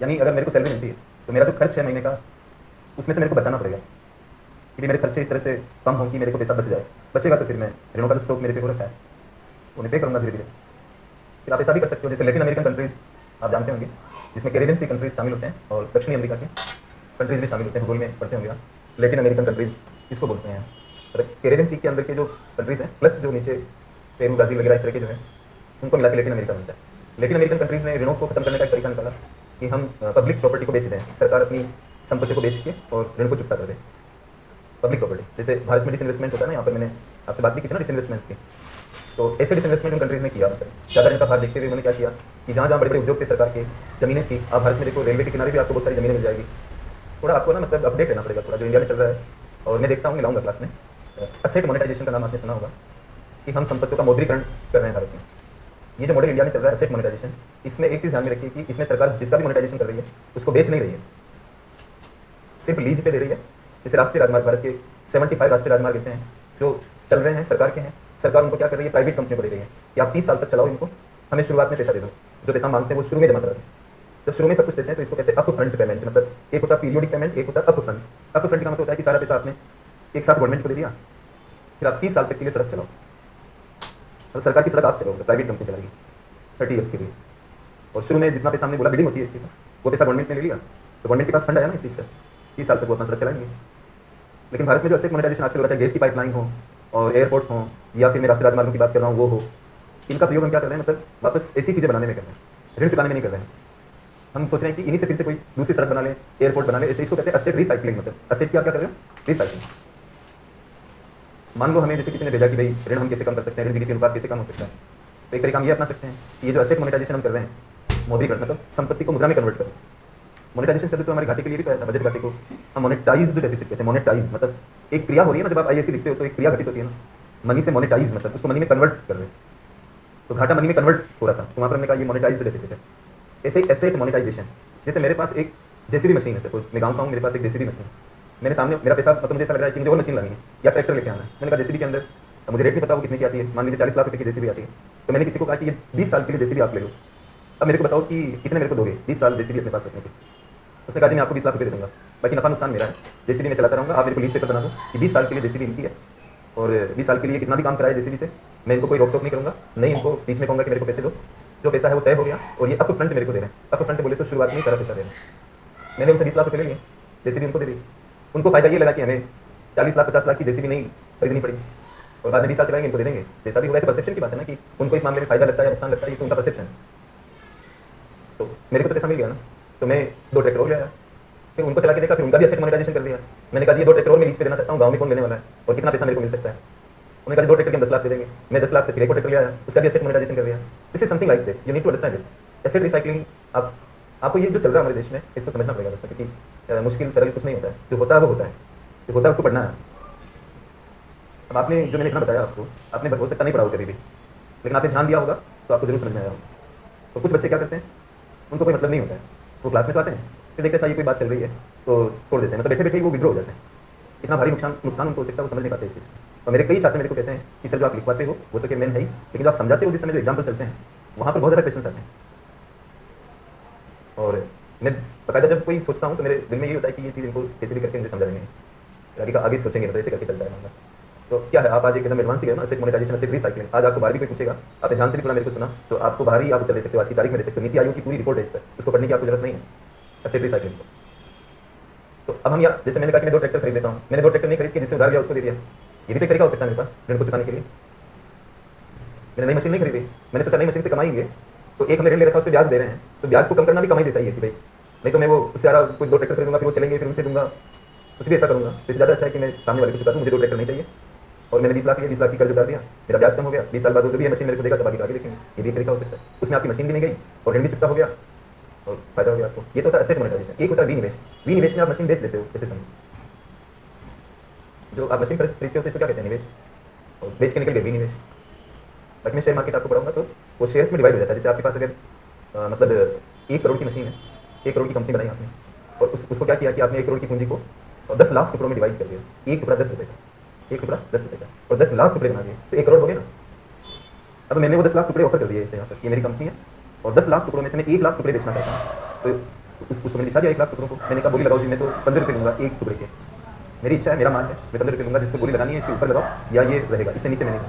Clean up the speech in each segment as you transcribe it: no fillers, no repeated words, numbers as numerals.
यानी अगर मेरे को सैलरी मिलती है तो मेरा जो खर्च है महीने का उसमें से मेरे को बचाना पड़ेगा कि मेरे खर्चे इस तरह से कम हो कि मेरे को पैसा बच जाए। बचेगा तो फिर मैं ऋणों का जो स्टॉक मेरे पे हो रखा है वो मैं पे करूँगा धीरे धीरे। फिर आप ऐसा भी कर सकते हो जैसे लैटिन अमेरिकन कंट्रीज़ आप जानते होंगे जिसमें कैरेबियन सी कंट्रीज़ शामिल होते हैं और दक्षिणी अमेरिका के कंट्रीज़ भी शामिल होते हैं। भूगोल में पढ़ते होंगे आप। लैटिन अमेरिकन कंट्रीज़ इसको बोलते हैं। मतलब कैरेबियन सी के अंदर के जो कंट्रीज़ हैं प्लस जो नीचे पेरू ब्राज़ील वगैरह इस तरह के जो है उनको मिला के लैटिन अमेरिका मिलता है। लैटिन अमेरिकन कंट्रीज़ ने ऋणों को खत्म करने का एक तरीका निकाला कि हम पब्लिक प्रॉपर्टी को बेच दें। सरकार अपनी संपत्ति को बेच के और ऋण को चुकता कर दे। पब्लिक प्रॉपर्टी जैसे भारत में डिसइन्वेस्टमेंट होता है ना, यहाँ पर मैंने आपसे बात भी की थी ना डिसइन्वेस्टमेंट की। तो ऐसे डिसइन्वेस्टमेंट उन कंट्रीज़ ने किया। मतलब ज़्यादा ऋण का भार देखते हुए उन्होंने क्या किया कि जहाँ जहाँ बड़े बड़े उद्योग थे सरकार के ज़मीनें थी। आप भारत में देखो रेलवे के किनारे भी आपको बहुत सारी ज़मीनें मिल जाएगी। थोड़ा आपको ना मतलब अपडेट रहना पड़ेगा थोड़ा जो इंडिया में चल रहा है। और मैं देखता हूँ मैं लाऊंगा क्लास में असेट मोनेटाइजेशन का नाम आपने सुना होगा कि हम संपत्तियों का मौद्रीकरण कर रहे हैं भारत में। ये जो मॉडल इंडिया में चल रहा है एसेट मोनेटाइजेशन, इसमें एक चीज़ ध्यान में रखिए कि इसमें सरकार जिसका भी मोनेटाइजेशन कर रही है उसको बेच नहीं रही है, सिर्फ लीज पे दे रही है। जैसे राष्ट्रीय राजमार्ग भारत के 75 राष्ट्रीय राजमार्ग ऐसे हैं जो चल रहे हैं सरकार के हैं। सरकार उनको क्या कर रही है प्राइवेट कंपनी को दे रही है कि आप 30 साल तक चलाओ इनको, हमें शुरुआत में पैसा दे दो। जो पैसा मांगते हैं वो शुरू में जमा करा दो। जब शुरू में सब कुछ देते हैं तो इसको कहते हैं अप फ्रंट पेमेंट। मतलब एक होता है पीरियोडिक पेमेंट, एक होता है अप फ्रंट। अप फ्रंट का मतलब होता है कि सारा पैसा आपने एक साथ गवर्नमेंट को दे दिया, फिर आप 30 साल तक के लिए सड़क चलाओ। तो सरकार की सड़क आप चलाओगे, प्राइवेट कंपनी चलाएगी 30 ईयर्स के लिए। और शुरू में जितना पैसा हमने बोला बिल्डिंग होती है इसकी, वो पैसा गवर्नमेंट ने ले लिया तो गवर्नमेंट के पास फंड आया ना इस चीज़ का, 30 साल तक वो अपना सड़क चलाएंगे। लेकिन भारत में जो एसेट मोनेटाइजेशन आजकल हो रहा है, गैस की पाइपलाइन हो और एयरपोर्ट्स हो या फिर मैं राष्ट्रीय राजमार्गों की बात कर रहा हूँ वो हो, इनका प्रयोग हम क्या कर रहे हैं मतलब वापस ऐसी चीज़ें बनाने में कर रहे हैं, ऋण चुकाने में नहीं कर रहे हैं। हम सोच रहे हैं कि इन्हीं से फिर से कोई दूसरी सड़क बना ले, एयरपोर्ट बना ले। ऐसे इसको कहते हैं एसेट रिसाइकलिंग। मतलब एसेट की आप क्या कर रहे हो, रिसाइकलिंग। मान लो हमें जैसे किसी ने भेजा कि भाई ऋण हम कैसे कम कर सकते हैं, ऋण जीडीपी अनुपात कैसे कम हो सकता है, तो एक तरीका हम ये अपना सकते हैं कि ये जो एसेट मोनेटाइजेशन हम कर रहे हैं मौद्रीकरण मतलब संपत्ति को मुद्रा में कन्वर्ट करें। मोनेटाइजेशन शब्द तो हमारे घाटे के लिए भी कहता है, बजट घाटे को हम मोनेटाइज्ड डेफिसिट कहते हैं। मोनेटाइज मतलब एक क्रिया हो रही है ना, जब आप आईएससी लिखते हो तो एक क्रिया घटित होती है ना, मनी से मोनेटाइज मतलब उसको मनी में कन्वर्ट कर रहे हैं। तो घाटा मनी में कन्वर्ट हो रहा था तो वहाँ पर हमने कहा ये मोनेटाइज्ड डेफिसिट है। ऐसे ही एसेट मोनेटाइजेशन, जैसे मेरे पास एक जेसीबी मशीन है, सपोज मैं गाँव का हूँ, मेरे पास एक जेसीबी मशीन, मेरे सामने मेरा पैसा मतलब मुझे ऐसा लग रहा है कि मुझे और मशीन लानी है या ट्रैक्टर लेके आना है। मैंने कहा जेसीबी के अंदर मुझे रेट नहीं पता वो कितने की आती है, मान लीजिए 40 लाख रुपये की जेसीबी आती है। तो मैंने किसी को कहा कि ये 20 साल के लिए जेसीबी आप ले लो, अब मेरे को बताओ कि कितने मेरे को दोगे 20 साल जेसीबी अपने पास रखने के। उसने कहा जी मैं आपको 20 लाख रुपये दे दूँगा, बाकी नफा नुकसान मेरा है, जेसीबी में चलाता रहूँगा, आप मेरे को लीज पेपर बना दो कि 20 साल के लिए जेसीबी इनकी है और 20 साल के लिए कितना भी काम कराए जेसीबी से, मैं इनको कोई रोक टोक नहीं करूँगा, नहीं इनको बीच में कहूँगा कि मेरे को पैसे दो। जो पैसा है वो तय हो गया और ये अप फ्रंट मेरे को दे रहे हैं। अप फ्रंट बोले तो शुरुआत में सारा पैसा दे रहे हैं। मैंने उनसे 20 लाख रुपये ले लिए, जेसीबी उनको दे दी। उनको फायदा ये लगा कि हमें 40 लाख 50 लाख की जेसीबी नहीं खरीदनी पड़ी और बाद में 20 साल चलाएंगे इनको दे देंगे। जैसा भी हुआ है तो परसेप्शन की बात है ना कि उनको इस मामले में फायदा लगता है या नुकसान लगता है, ये तो उनका परसेप्शन है। तो मेरे को तो पैसा मिल गया ना, तो मैं 2 ट्रैक्टर और ले आया, फिर उनको चला के देखा, फिर उनका भी एसेट मोनेटाइजेशन कर दिया। मैंने कहा ये 2 ट्रैक्टर और मैं लीज पे देना चाहता हूँ, गाँव में कौन लेने वाला है और कितना पैसा मेरे को मिल सकता है। उन्होंने कहा 2 ट्रैक्टर के हम 10 लाख दे देंगे, मैं 10 लाख से फिर एक और ट्रैक्टर ले आया, उसका भी एसेट मोनेटाइजेशन कर दिया। This is something like this, you need to understand it. Asset recycling आपको ये जो चल रहा है हमारे देश में इसको समझना पड़ेगा दोस्तों, क्योंकि मुश्किल सरल कुछ नहीं होता है, जो होता है वो होता है, जो होता है उसको पढ़ना है। अब आपने जो मैंने इतना बताया आपको, आपने हो सकता नहीं पढ़ा हो कभी भी, लेकिन आपने ध्यान दिया होगा तो आपको जरूर समझ में आया होगा। तो कुछ बच्चे क्या करते हैं, उनको कोई मतलब नहीं होता है, वो क्लास में तो आते हैं, फिर देखते चाहिए कोई बात चल रही है तो छोड़ देते हैं, मतलब बैठे बैठे ही वो विड्रॉ हो जाते हैं। इतना भारी नुकसान उनको हो सकता है, वो समझ नहीं पाते इस चीज़। और मेरे कई छात्र मेरे को कहते हैं कि सर जो आप लिखवाते हो वो तो कि मैन है ही, लेकिन जो आप समझाते हो जिस समय जो एग्जाम्पल चलते हैं वहाँ पर बहुत ज़्यादा क्वेश्चन आते हैं। और मैं बाकायदा जब कोई सोचता हूँ तो मेरे दिल में ये होता है कि ये चीज़ इनको कैसे भी करके मुझे समझा देंगे, आगे सोचेंगे मतलब ऐसे करके चलता है मामला। तो क्या है, आप आज एकदम एडवांस ही गए ना, एसेट मोनेटाइजेशन एसेट रिसाइकलिंग। आज आपको बाहर भी कोई पूछेगा, आपने ध्यान से भी पूरा मेरे को सुना तो आपको बाहर ही आप उत्तर दे सकते हो, आज की तारीख में दे सकते हो। नीति आयोग की पूरी रिपोर्ट है इस पर, उसको पढ़ने की आपको जरूरत नहीं है एसेट रिसाइकलिंग को। तो अब हम यहाँ जैसे मैंने कहा कि मैं 2 ट्रैक्टर खरीद लेता हूँ, मैंने 2 ट्रैक्टर नहीं खरीद के जिससे उधार लिया उसको दे दिया, ये भी तो एक तरीका हो सकता है मेरे पास ऋण को चुकाने के लिए। मैंने नई मशीन नहीं खरीदी, मैंने सोचा नई मशीन से कमाएंगे, तो एक हमने ऋण ले रखा, उस पर ब्याज दे रहे हैं, तो ब्याज को कम करना भी कमाई जैसा ही है कि भाई नहीं तो मैं वो उससे ज़्यादा कोई 2 ट्रैक्टर खरीदूंगा, फिर वो चलेंगे, फिर उनसे दूंगा, कुछ भी ऐसा करूँगा। तो इससे ज़्यादा अच्छा है कि मैं सामने वाले को चुका दूँ, मुझे 2 ट्रैक्टर नहीं चाहिए और मैंने 20 लाख लिया, 20 लाख की कर्ज उतार दिया, मेरा ब्याज कम हो गया, 20 साल बाद वो भी मशीन मेरे को देगा, तब आगे देखेंगे। ये भी एक तरीका हो सकता है, उसमें आपकी मशीन भी नहीं गई और ऋण भी चुकता हो गया और फायदा हो गया आपको। ये तो होता है एसेट मोनेटाइजेशन। एक होता है विनिवेश, विनिवेश में आप मशीन बेच देते हो, कैसे समझ, जो आप मशीन खरीदते हो तो इसको क्या कहते हैं, निवेश, और बेच के निकल गए विनिवेश। बाकी मैं शेयर मार्केट आपको पढ़ाऊंगा तो वो शेयर्स में डिवाइड हो जाता है। जैसे आपके पास अगर मतलब 1 करोड़ की मशीन है, 1 करोड़ की कंपनी बनाई आपने और उसको क्या किया कि आपने 1 करोड़ की पूंजी को 10 लाख टुकड़ों में डिवाइड कर दिया, एक टुकड़ा 10 रुपये का, एक टुकड़ा 10 रुपये का, और 10 लाख टुकड़े बना दिए तो 1 करोड़ हो गए ना। अब मैंने वो 10 लाख टुकड़े ऑफर कर दिए इसे यहाँ पर, ये मेरी कंपनी है और 10 लाख टुकड़ों में से मैं 1 लाख टुकड़े बेचना चाहता हूँ, तो उसको मैंने दिखा दिया 1 लाख टुकड़ों को। मैंने कहा बोली लगाओ जी, मैं तो 15 रुपये लूँगा एक टुकड़े के। मेरी इच्छा है, मेरा माल है, मैं 15 रुपये लूँगा, जिसको बोली लगानी है इसके ऊपर लगाओ या ये रहेगा, इससे नीचे मैं नहीं।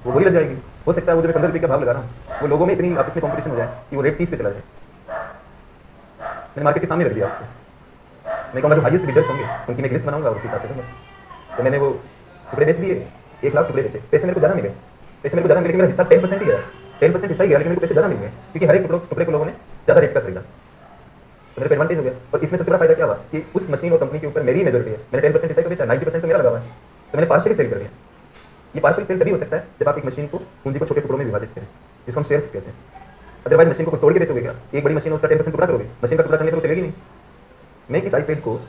वो बोली लग जाएगी। हो सकता है वो जो मैं 15 रुपये का भाव लगा रहा हूँ वो लोगों में इतनी आपस में कॉम्पिटिशन हो जाए कि वो रेट 30 पे चला जाए। मैंने मार्केट के सामने रख दिया आपको। मैं कहूँगा जो हाईएस्ट बिल्डर्स होंगे उनकी मैं एक लिस्ट बनाऊंगा और उसके हिसाब से दूंगा। तो मैंने वो टुकड़े बेच दिए, 1 लाख टुकड़े बेचे। पैसे मेरे को ज़्यादा मिले, पैसे मेरे को ज़्यादा मिले, मेरा हिस्सा 10% ही गया, 10% हिस्सा ही गया, लेकिन मेरे को पैसे ज़्यादा मिल गए क्योंकि हर एक टुकड़े को लोगों ने ज़्यादा रेट का खरीदा। तो मेरे को एडवांटेज हो गया। और इसमें सबसे बड़ा फायदा क्या हुआ कि उस मशीन और कंपनी के ऊपर मेरी मेजोरिटी है। मैंने 10% हिस्सा को बेचा, 90% तो मेरा लगा हुआ है, तो मैंने पार्शियली सेल कर दिया। ये पार्शियल सेल तभी हो सकता है जब आप एक मशीन को पूंजी को छोटे टुकड़ों में विभाजित करें, जिसको हम शेयर्स कहते हैं। अदरवाइज मशीन को तोड़ के बेचोगे क्या? एक बड़ी मशीन उसका 10% टुकड़ा करोगे, मशीन का टुकड़ा करने तो चलेगी नहीं। मैं इस आईपैड को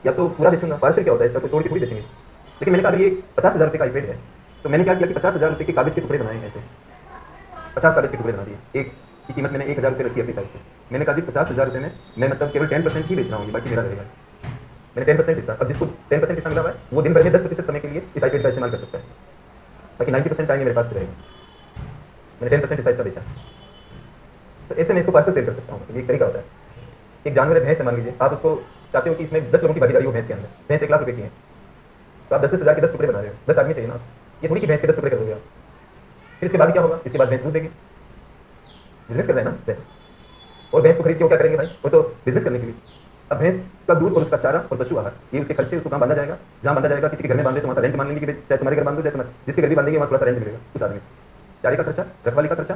या तो पूरा बेचूंगा, पार्शियल क्या होता है इसका, कोई तोड़ के थोड़ी बेचेंगे। लेकिन मैंने कहा ये 50,000 रुपये का आईपैड है, तो मैंने क्या किया कि 50,000 रुपये के कागज के टुकड़े बनाए। ऐसे 50 कागज के टुकड़े बना दिए। एक की कीमत मैंने 1,000 रुपये रखी अपनी साइड से। मैंने कहा जी 50,000 रुपये में मैं मतलब केवल 10% ही बेच रहा हूँ, बाकी मेरा रहेगा। मैंने 10% हिस्सा, अब जिसको 10% हिस्सा मिला हुआ है वो दिन भर में 10% समय के लिए इस आईपैड का इस्तेमाल कर सकता है, बाकी 90% टाइम मेरे पास रहेगा। मैंने 10% हिस्सा इसका बेचा। तो ऐसे मैं इसको पार्सल सेल कर सकता हूँ। ये तरीका होता है। एक जानवर है, भैंस है मान लीजिए, आप उसको चाहते हो कि इसमें 10 लोगों की भागीदारी हो भैंस के अंदर। भैंस 1 लाख रुपये की है, तो आप 10-10 हज़ार के 10 टुकड़े बना रहे हो, 10 आदमी चाहिए ना। ये थोड़ी कि भैंस के 10 टुकड़े कर दोगे आप। फिर इसके बाद क्या होगा? इसके बाद भैंस दूध देगी, बिजनेस कर रहे हैं ना भैंस। और भैंस को खरीद के वो क्या करेंगे भाई? वो तो बिजनेस करने के लिए। अब भैंस का दूध और उसका चारा और पशु आहार, ये उसके खर्चे, उसको कहाँ बांधा जाएगा? जहाँ बांधा जाएगा, किसी के घर में बांधे तो वहाँ रेंट मान लेंगे कि चाहे तुम्हारे घर बांधो, चाहे तुम्हारे जिसके घर भी बांधेंगे वहाँ थोड़ा सा रेंट मिलेगा उस आदमी को। चारे का खर्चा, रखवाली का खर्चा,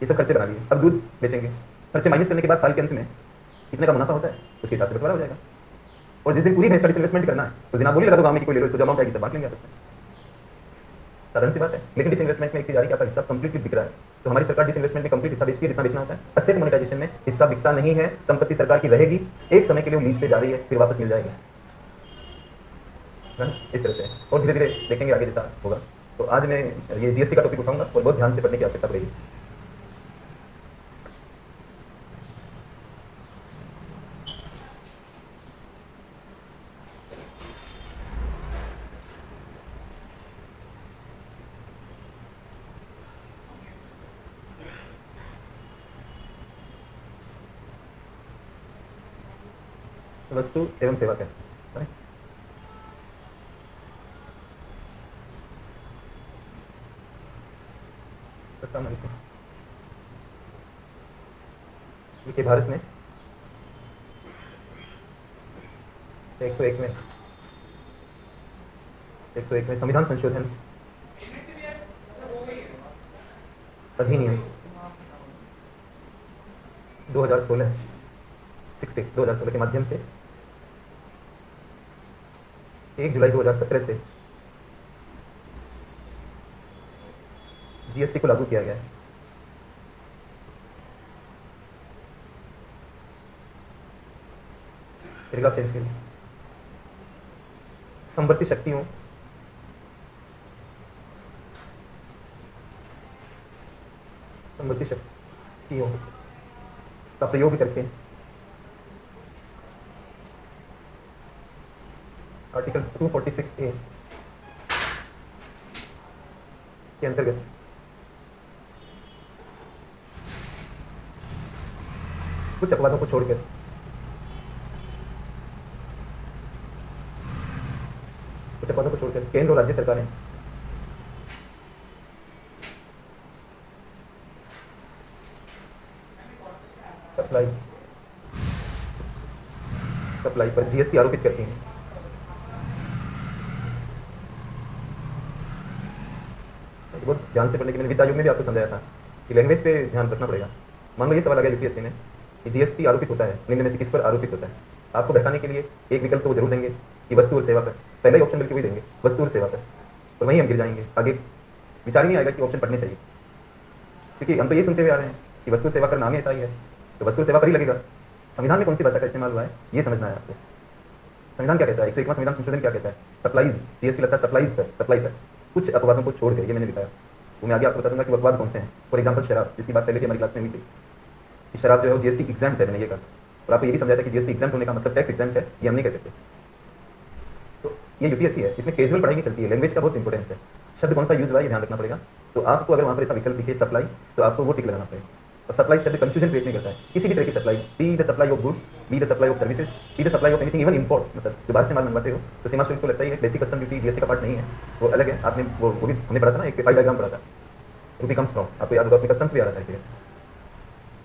ये सब खर्चे बना लिए। अब दूध बेचेंगे, खर्चे माइनस करने के बाद साल के अंत में कितने का मुनाफा होता है उसके हिसाब से बंटवारा हो जाएगा। और जिस दिन पूरी भैंस का डिसइन्वेस्टमेंट करना है उस दिन आप बोली लगा दो गाँव में कि कोई ले लो, इसको जो अमाउंट आएगी सब बांट लेंगे आपस में। साधारण सी बात है। लेकिन डिसइन्वेस्टमेंट में एक चीज आ रही है कि आपका हिस्सा कंप्लीटली बिक रहा है, तो हमारी सरकार डिसइन्वेस्टमेंट में कंप्लीट हिस्सा बेचती है जितना बेचना होता है। असेट मोनेटाइजेशन में हिस्सा बिकता नहीं है, संपत्ति सरकार की रहेगी, एक समय के लिए लीज पे जा रही है, फिर वापस मिल जाएगी ना, इस तरह से। और धीरे धीरे देखेंगे आगे जैसा होगा। तो आज मैं ये जीएसटी का टॉपिक उठाऊंगा और बहुत ध्यान से पढ़ने की आवश्यकता पड़ेगी। वस्तु एवं सेवा कर। देखिए भारत में 101 में 101 में संविधान संशोधन अधिनियम 2016 के माध्यम से 1 जुलाई 2017 से जीएसटी को लागू किया गया है। पैराग्राफ चेंज करिए। समवर्ती शक्तियों का प्रयोग करके आर्टिकल 246A के अंतर्गत कुछ अपवादों को छोड़कर केंद्र और राज्य सरकारें सप्लाई पर जीएसटी आरोपित करती हैं। बहुत ध्यान से पढ़ने की मैंने वित्त आयोग में भी आपको समझाया था कि लैंग्वेज पे ध्यान रखना पड़ेगा। मान लो ये सवाल आ गया यूपीएससी में कि जीएसटी आरोपित होता है, निम्न में से किस पर आरोपित होता है? आपको बैठाने के लिए एक विकल्प तो वो जरूर देंगे कि वस्तु और सेवा पर। पहला ही ऑप्शन बिल्कुल वही देंगे, वस्तु और सेवा पर, और वहीं हम गिर जाएंगे। आगे विचार ही नहीं आएगा कि ऑप्शन पढ़ने चाहिए, क्योंकि हम तो ये सुनते हुए आ रहे हैं कि वस्तु सेवा कर नाम ही ऐसा ही है, तो वस्तु सेवा पर ही लगेगा। संविधान में कौन सी भाषा का इस्तेमाल हुआ है ये समझना है आपको। संविधान क्या कहता है? 101वां संविधान संशोधन क्या कहता है? सप्लाईज, जीएसटी लगता है सप्लाई पर। कुछ अपवादों को छोड़ कर, ये मैंने बताया, वो मैं आगे आपको बता दूंगा कि अपवाद कौन से हैं। फॉर एग्जाम्पल शराब, जिसकी बात पहले की हमारी क्लास में हुई थी कि शराब जो है वो जीएसटी एग्जाम्प्ट है, मैंने ये कहा। और आपको ये भी समझाया था कि जीएसटी एग्जाम्प्ट होने का मतलब टैक्स एग्जाम्प्ट है, ये हम नहीं कह सकते। तो ये यूपीएससी है, इसमें कैजुअल पढ़ाई चलती है, लैंग्वेज का बहुत इंपॉर्टेंस है। शब्द कौन सा यूज हुआ है ये ध्यान रखना पड़ेगा। तो आपको अगर वहाँ पर ऐसा विकल्प दिखे सप्लाई, तो आपको वो टिक लगाना पड़ेगा। और सप्लाई शब्द कंफ्यूजन क्रिएट नहीं करता है किसी भी तरह की supply, be the supply of goods, be the supply of services, be the supply of anything, even imports, मतलब जो बाहर से माल मंगवाते हो तो सीमा शुल्क को लगता है ये बेसिक कस्टम ड्यूटी जीएसटी का पार्ट नहीं है, वो अलग है। आपने वो भी हमने पढ़ा था ना, एक फाइव डायग्राम पढ़ा था, रूपी कम्स फ्रॉम, आपको याद होगा, उसमें कस्टम्स भी आ रहा था एक जगह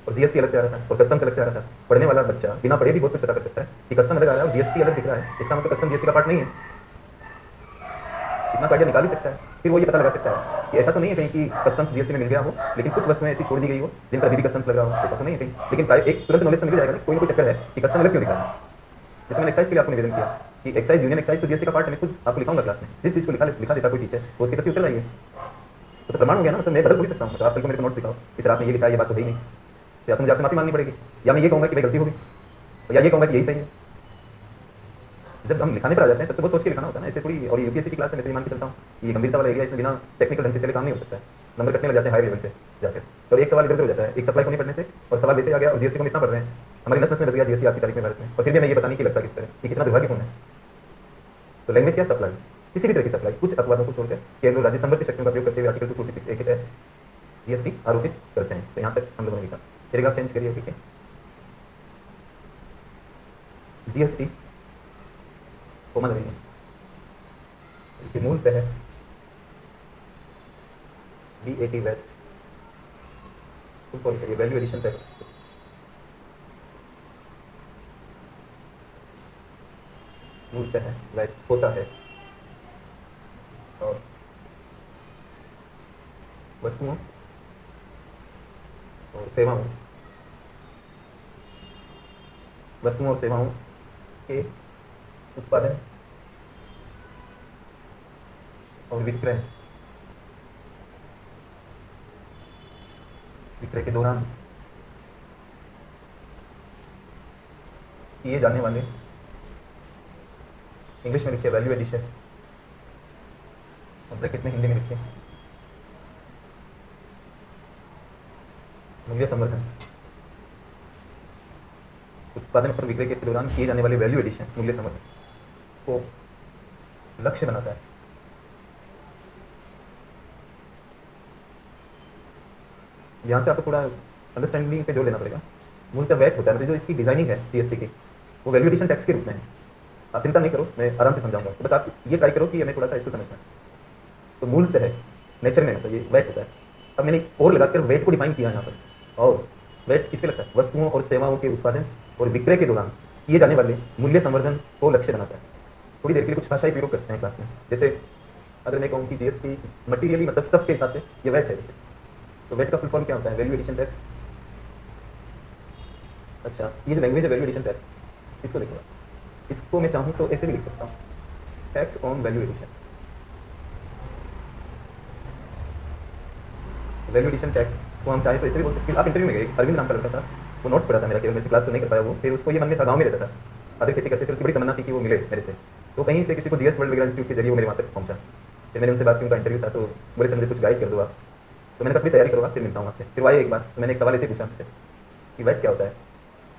और जीएसटी अलग से आ रहा था और कस्टम्स अलग से आ रहा था। पढ़ने वाला बच्चा बिना पढ़े भी बहुत कुछ पता कर सकता है कि कस्टम अलग आ रहा है और जीएसटी अलग दिख रहा है, इसका मतलब कस्टम जीएसटी का पार्ट नहीं है। इतना तो आइडिया निकाल ही सकता है। फिर वो ये पता लगा सकता है कि ऐसा तो नहीं है कहीं कि कस्टम्स जीएसटी में मिल गया हो लेकिन कुछ वस्तुएं ऐसी छोड़ दी गई हो जिनका भी कस्टम्स लग रहा हो, ऐसा तो नहीं है कहीं। लेकिन एक तुरंत नॉलेज तो मिल जाएगा, कोई ना कोई चक्कर है कि कस्टम अलग क्यों दिखा है। जैसे मैंने एक्साइज के लिए आपको निवेदन किया कि एक्साइज यूनियन एक्साइज तो जीएसटी का पार्ट है, मैं खुद आपको लिखाऊंगा क्लास में, जिस चीज़ को लिखा देता कोई टीचर वो उसके प्रति उत्तर आइए तो प्रमाण हो गया ना, मतलब मैं बदल थोड़ी सकता हूँ। मतलब आप कल को मेरे को नोट्स दिखाओ कि सर आपने ये लिखा है, ये बात तो है ही नहीं, तो या तो मुझे आपसे माफी मांगनी पड़ेगी या मैं ये कहूँगा कि भाई गलती होगी या ये कहूँगा कि यही सही है। जब हम लिखाने पर आ जाते हैं तब तो वो सोच के लिखाना होता है ना, ऐसे थोड़ी। और यूपीएससी की क्लास में मैं तो मान के चलता हूँ ये गंभीरता वाला एरिया, इसमें बिना टेक्निकल ढंग से चले काम नहीं हो सकता है, नंबर कटने लग जाते हैं हाई लेवल पे जाकर। तो एक सवाल इधर उधर हो जाता है, एक सप्लाई को नहीं पढ़ने से और सवाल वैसे आ गया और जीएसटी को हम इतना पढ़ रहे हैं, हमारी नस नस में बस गया जीएसटी आज की तारीख में भारत में, और फिर भी हमें ये पता नहीं कि लगता किस तरह, ये कितना दुर्भाग्यपूर्ण है। तो लैंग्वेज क्या, सप्लाई, किसी भी तरह की सप्लाई, कुछ अपवादों को छोड़कर केंद्र और राज्य संबंधित शक्तियों का उपयोग करते हुए आर्टिकल 246 ए के तहत जीएसटी आरोपित करते हैं। तो यहाँ तक हम लोगों ने लिखा, पैराग्राफ चेंज करिए, ठीक है। जीएसटी कोमल रही है, मूलतः VAT VAT, value addition tax, मूलतः वैट होता है और वस्तुओं और सेवाओं के उत्पादन और विक्रय के दौरान किए जाने वाले, इंग्लिश में लिखिए वैल्यू एडिशन और ब्रैकेट में हिंदी में लिखिए मूल्य संवर्धन, उत्पादन और विक्रय के दौरान किए जाने वाले वैल्यू एडिशन मूल्य संवर्धन को लक्ष्य बनाता है। यहाँ से आपको थोड़ा अंडरस्टैंडिंग पे जोर देना पड़ेगा। मूलतः वैट होता है, मतलब जो इसकी डिजाइनिंग है जीएसटी की वो वैल्यू एडिशन टैक्स के रूप में है। आप चिंता नहीं करो, मैं आराम से समझाऊंगा, तो बस आप ये ट्राई करो कि हमें थोड़ा सा इसको समझना है। तो मूलतः नेचर में मतलब ये वैट होता है। अब मैंने और लगाकर वेट को डिफाइन किया यहाँ पर, और वेट किसके लगता है, वस्तुओं और सेवाओं के उत्पादन और विक्रय के दौरान किए जाने वाले मूल्य संवर्धन को लक्ष्य बनाता है। थोड़ी देर के लिए कुछ भाषाई प्रयोग करते हैं क्लास में, जैसे अगर मैं कहूँ कि जीएसटी मटीरियली मतलब स्टफ के हिसाब से ये वैट है, जैसे तो वेट का फुल फॉर्म क्या होता है, वैल्यू एडिशन टैक्स। अच्छा, ये जो लैंग्वेज है वैल्यू एडिशन टैक्स, इसको देखो, इसको मैं चाहूँ तो ऐसे भी लिख सकता हूँ, tax on value addition. Value addition tax को हम चाहे तो ऐसे भी बोल सकते हैं। आप इंटरव्यू में गए, अरविंद नाम का लड़का था, वो नोट्स पढ़ा था मेरा, केवल मेरे से क्लास तो नहीं कर पाया वो, फिर उसको ये मन में था, गाँव में रहता था, आधे खेती करते थे, उसकी बड़ी तमन्ना थी कि वो मिले मेरे से, तो कहीं से किसी को जीएस वर्ल्ड वगैरह इंस्टीट्यूट के जरिए वो मेरे वहाँ तक पहुँचा। फिर मैंने उनसे बात की, उनका इंटरव्यू था, तो बोले से मुझे कुछ गाइड कर दो आप। तो मैंने अपनी तैयारी करूँगा, फिर मिलता हूँ आपसे। फिर आए एक बार, तो मैंने एक सवाल ऐसे पूछा आपसे कि वैट क्या होता है,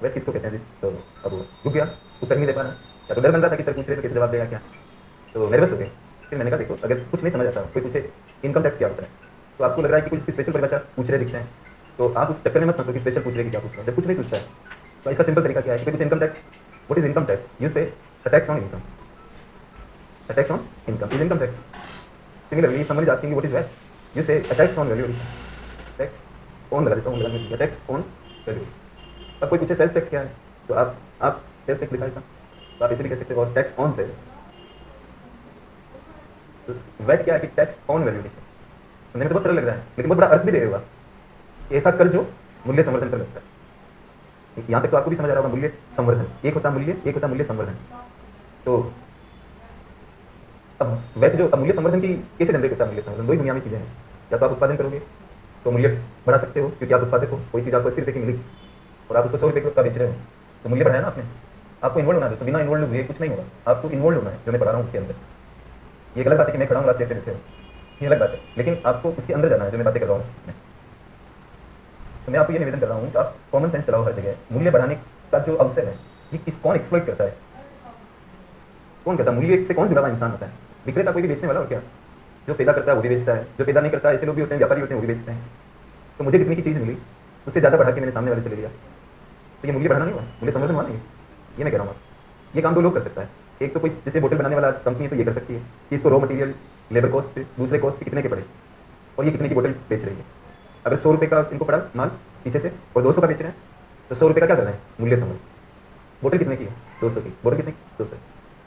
वैट किसको कहते हैं जी। तो अब वो रुक गया, उत्तर नहीं दे पा रहा, या तो डर बन रहा था कि सर पूछ रहे तो कैसे जवाब देगा क्या, तो नर्वस हो गए। फिर मैंने कहा देखो, अगर कुछ नहीं समझ आता, कोई पूछे इनकम टैक्स क्या होता है, तो आपको लग रहा है कि कुछ स्पेशल परिभाषा पूछ रहे दिखते हैं, तो आप उस चक्कर में मत फंसो कि स्पेशल पूछ रहे कि क्या पूछ रहे हैं, जब कुछ नहीं पूछता है। तो इसका सिंपल तरीका क्या है कि कुछ income tax, what is income tax, you say tax on income, tax on income is income tax. Similarly someone is asking what is VAT, you say tax on value addition, tax on लगा देता हूँ, लगा tax on value. अब कोई पूछे sales tax क्या है, तो आप सेल्स टैक्स लिखा है सर, तो आप इसे भी कह सकते हो, और टैक्स ऑन सेल, तो वैट क्या है कि टैक्स ऑन वैल्यू एडिशन। सुनने में तो बहुत सरल लग रहा है, लेकिन बहुत बड़ा अर्थ भी दे रहा है। ऐसा कर जो मूल्य संवर्धन पर लगता है। यहाँ तक तो आपको भी समझ आ रहा होगा, मूल्य संवर्धन, एक होता मूल्य, एक होता मूल्य संवर्धन। तो अब वैट जो, अब मूल्य संवर्धन की कैसे जनरेट होता है, मूल्य संवर्धन दो ही बुनियादी चीजें हैं, या तो आप उत्पादन करोगे तो मूल्य बढ़ा सकते हो क्योंकि आप उत्पादक हो, कोई चीज़ आपको 80 रुपये की मिली और आप उसको 100 रुपये का बेच रहे हो, तो मूल्य बढ़ाया ना आपने। आपको इन्वॉल्व होना है, तो बिना इन्वॉल्व हुए कुछ नहीं होगा, आपको इन्वॉल्व होना है, जो मैं पढ़ा रहा हूँ उसके अंदर। ये गलत बात है कि मैं खड़ा हूँ आप चेक बैठे हो, ये अलग बात है, लेकिन आपको उसके अंदर जाना है जो मैं बातें कर रहा हूँ इसमें। तो मैं आपको ये निवेदन कर रहा हूँ कि आप कॉमन सेंस चलाओ हर जगह। मूल्य बढ़ाने का जो अवसर है ये कौन एक्सप्लॉइट करता है, कौन करता है, मूल्य से कौन जुड़ा हुआ इंसान होता है, विक्रेता कोई भी बेचने वाला हो क्या, जो पैदा करता है वो भी बेचता है, जो पैदा नहीं करता है ऐसे लोग भी होते हैं, व्यापारी होते हैं वो भी बेचते हैं। तो मुझे कितने की चीज़ मिली, उससे ज़्यादा बढ़ा के मैंने सामने वाले से ले लिया, तो ये मूल्य बढ़ाना नहीं हुआ, मूल्य संवर्धन हुआ नहीं। ये मैं कह रहा हूँ। ये काम दो लोग कर सकता है। एक तो कोई जैसे बोतल बनाने वाला कंपनी है तो ये कर सकती है कि इसको रॉ मटेरियल, लेबर कॉस्ट, दूसरे कॉस्ट कितने के पड़े और ये कितने की बोतल बेच रही है। अगर 100 रुपये का इनको पड़ा माल पीछे से और 200 का बेच रहे हैं, तो 100 रुपये का क्या करना है, मूल्य संवर्धन। बोतल कितने की है, 200 की, बोतल कितने की, 200,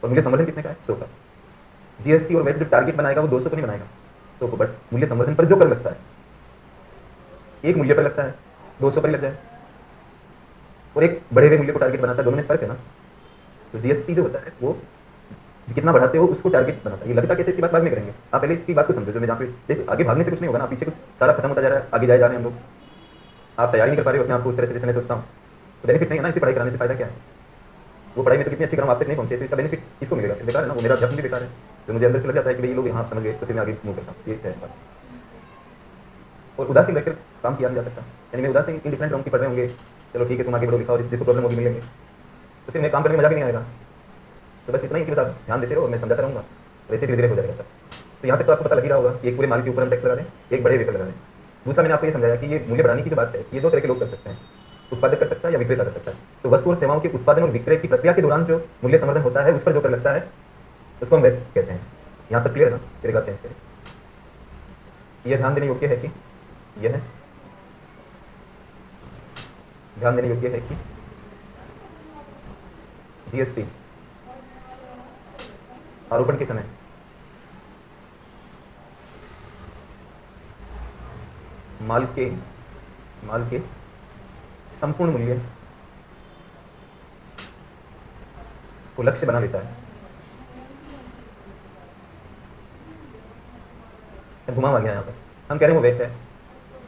और मूल्य संवर्धन कितने का है, 100 का। जीएसटी और वैट जो टारगेट बनाएगा वो 200 को नहीं बनाएगा, 100 को, बट मूल्य संवर्धन पर जो कर लगता है एक मूल्य पर लगता है, 200 पर ही लग जाए, और एक बढ़े हुए मूल्य को टारगेट बनाता है, दोनों में फर्क है ना। तो जीएसटी जो होता है वो कितना बढ़ाते हो उसको टारगेट बनाता है। ये लगता कैसे, इसकी बात बाद में करेंगे, आप पहले इसकी बात को समझो। जो मैं जहाँ पे जैसे आगे भागने से कुछ नहीं होगा ना, पीछे कुछ सारा खत्म होता जा रहा है, आगे जाए जा रहे हैं हम लोग, आप तैयारी नहीं कर पा रहे हो अपने आप को उस तरह से जैसे मैं सोचता हूँ, तो बेनिफिट नहीं है ना इसे पढ़ाई कराने से। फायदा क्या है, वो पढ़ाई में तो कितनी अच्छी करूँ, आप तक नहीं पहुंचे, तो इसका बेनिफिट किसको मिलेगा, बेकार है ना। वो मेरा अध्यात्म भी बेकार है, तो मुझे अंदर से लग जाता है कि भाई ये लोग यहाँ समझ गए तो फिर मैं आगे मूव करता हूँ, ये है बात। और उदासीन रहकर काम किया नहीं जा सकता, यानी मैं उदासीन इंडिफरेंट रहूँ कि पढ़ रहे होंगे, चलो ठीक है तुम आगे बढ़ो लिखा और जिसको प्रॉब्लम होगी मिलेंगे, तो फिर मैं काम करने में मजा भी नहीं आएगा। तो बस इतना ही कि बस आप ध्यान देते रहो, मैं समझाता रहूँगा, वैसे धीरे धीरे हो जाएगा सर। तो यहाँ तक तो आपको पता लग ही रहा होगा कि एक पूरे माल के ऊपर हम टैक्स लगा दें, एक बड़े वेपर लगा दें। दूसरा मैंने आपको ये समझाया कि ये मूल्य बढ़ाने की जो बात है ये दो तरह के लोग कर सकते हैं, उत्पादक कर सकता है या विक्रेता कर सकता है। तो वस्तु और सेवाओं के उत्पादन और विक्रय की प्रक्रिया के दौरान जो मूल्य संवर्धन होता है उस पर जो कर लगता है उसको हम वैट कहते हैं। यहाँ तक क्लियर है ना, फिर आप चेंज करें। यह ध्यान देने योग्य है कि यह है ध्यान देने योग्य है कि जीएसटी आरोपण के समय माल के संपूर्ण मूल्य को लक्ष्य बना लेता है। घुमा आ गया यहाँ पर, हम कह रहे हैं वो वेट है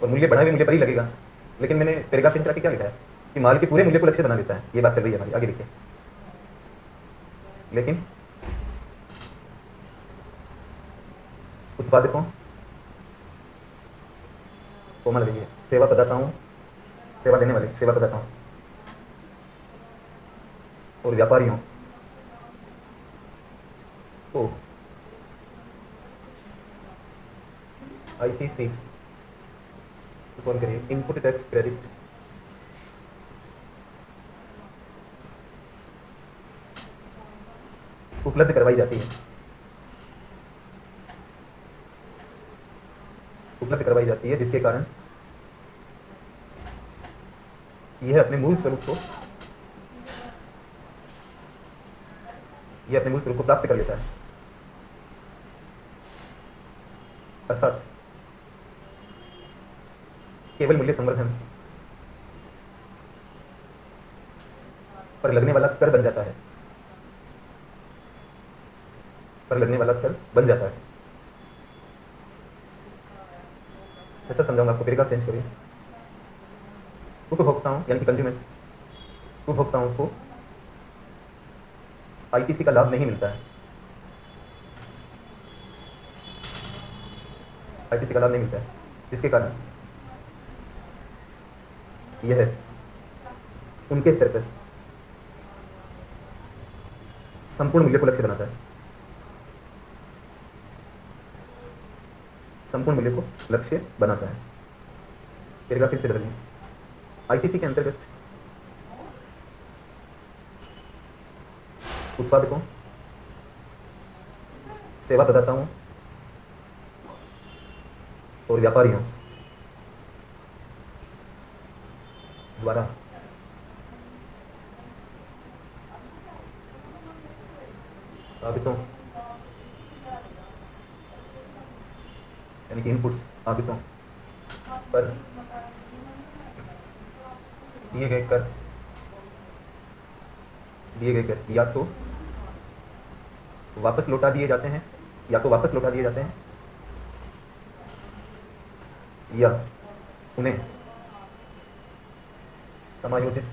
और मूल्य बढ़ा हुए मूल्य पर ही लगेगा, लेकिन मैंने पैराग्राफ चेंज करके क्या लिखा है कि माल के पूरे मूल्य को लक्ष्य बना लेता है। ये बात चल रही है हमारी, आगे लिखिए। लेकिन उत्पादकों, कोमल रहिए, सेवा प्रदाताओं, सेवा देने वाले सेवा प्रदाताओं और व्यापारियों को आईटीसी कौन करिए इनपुट टैक्स क्रेडिट उपलब्ध करवाई जाती है, जिसके कारण यह अपने मूल स्वरूप को प्राप्त कर लेता है। अर्थात केवल मूल्य संवर्धन पर लगने वाला कर बन जाता है, मैं सब समझाऊंगा आपको, पैराग्राफ चेंज करिए। उपभोक्ताओं यानी कि कंज्यूमर्स, उपभोक्ताओं को आईटीसी का लाभ नहीं मिलता है, जिसके कारण यह उनके स्तर पर संपूर्ण मूल्य को लक्ष्य बनाता है, पैराग्राफ फिर से बदलिए। आईटीसी के अंतर्गत उत्पादकों, सेवा प्रदाताओं और व्यापारियों द्वारा आगतों यानी कि इनपुट्स आगतों पर दिए गए कर या तो वापस लौटा दिए जाते हैं या उन्हें समायोजित,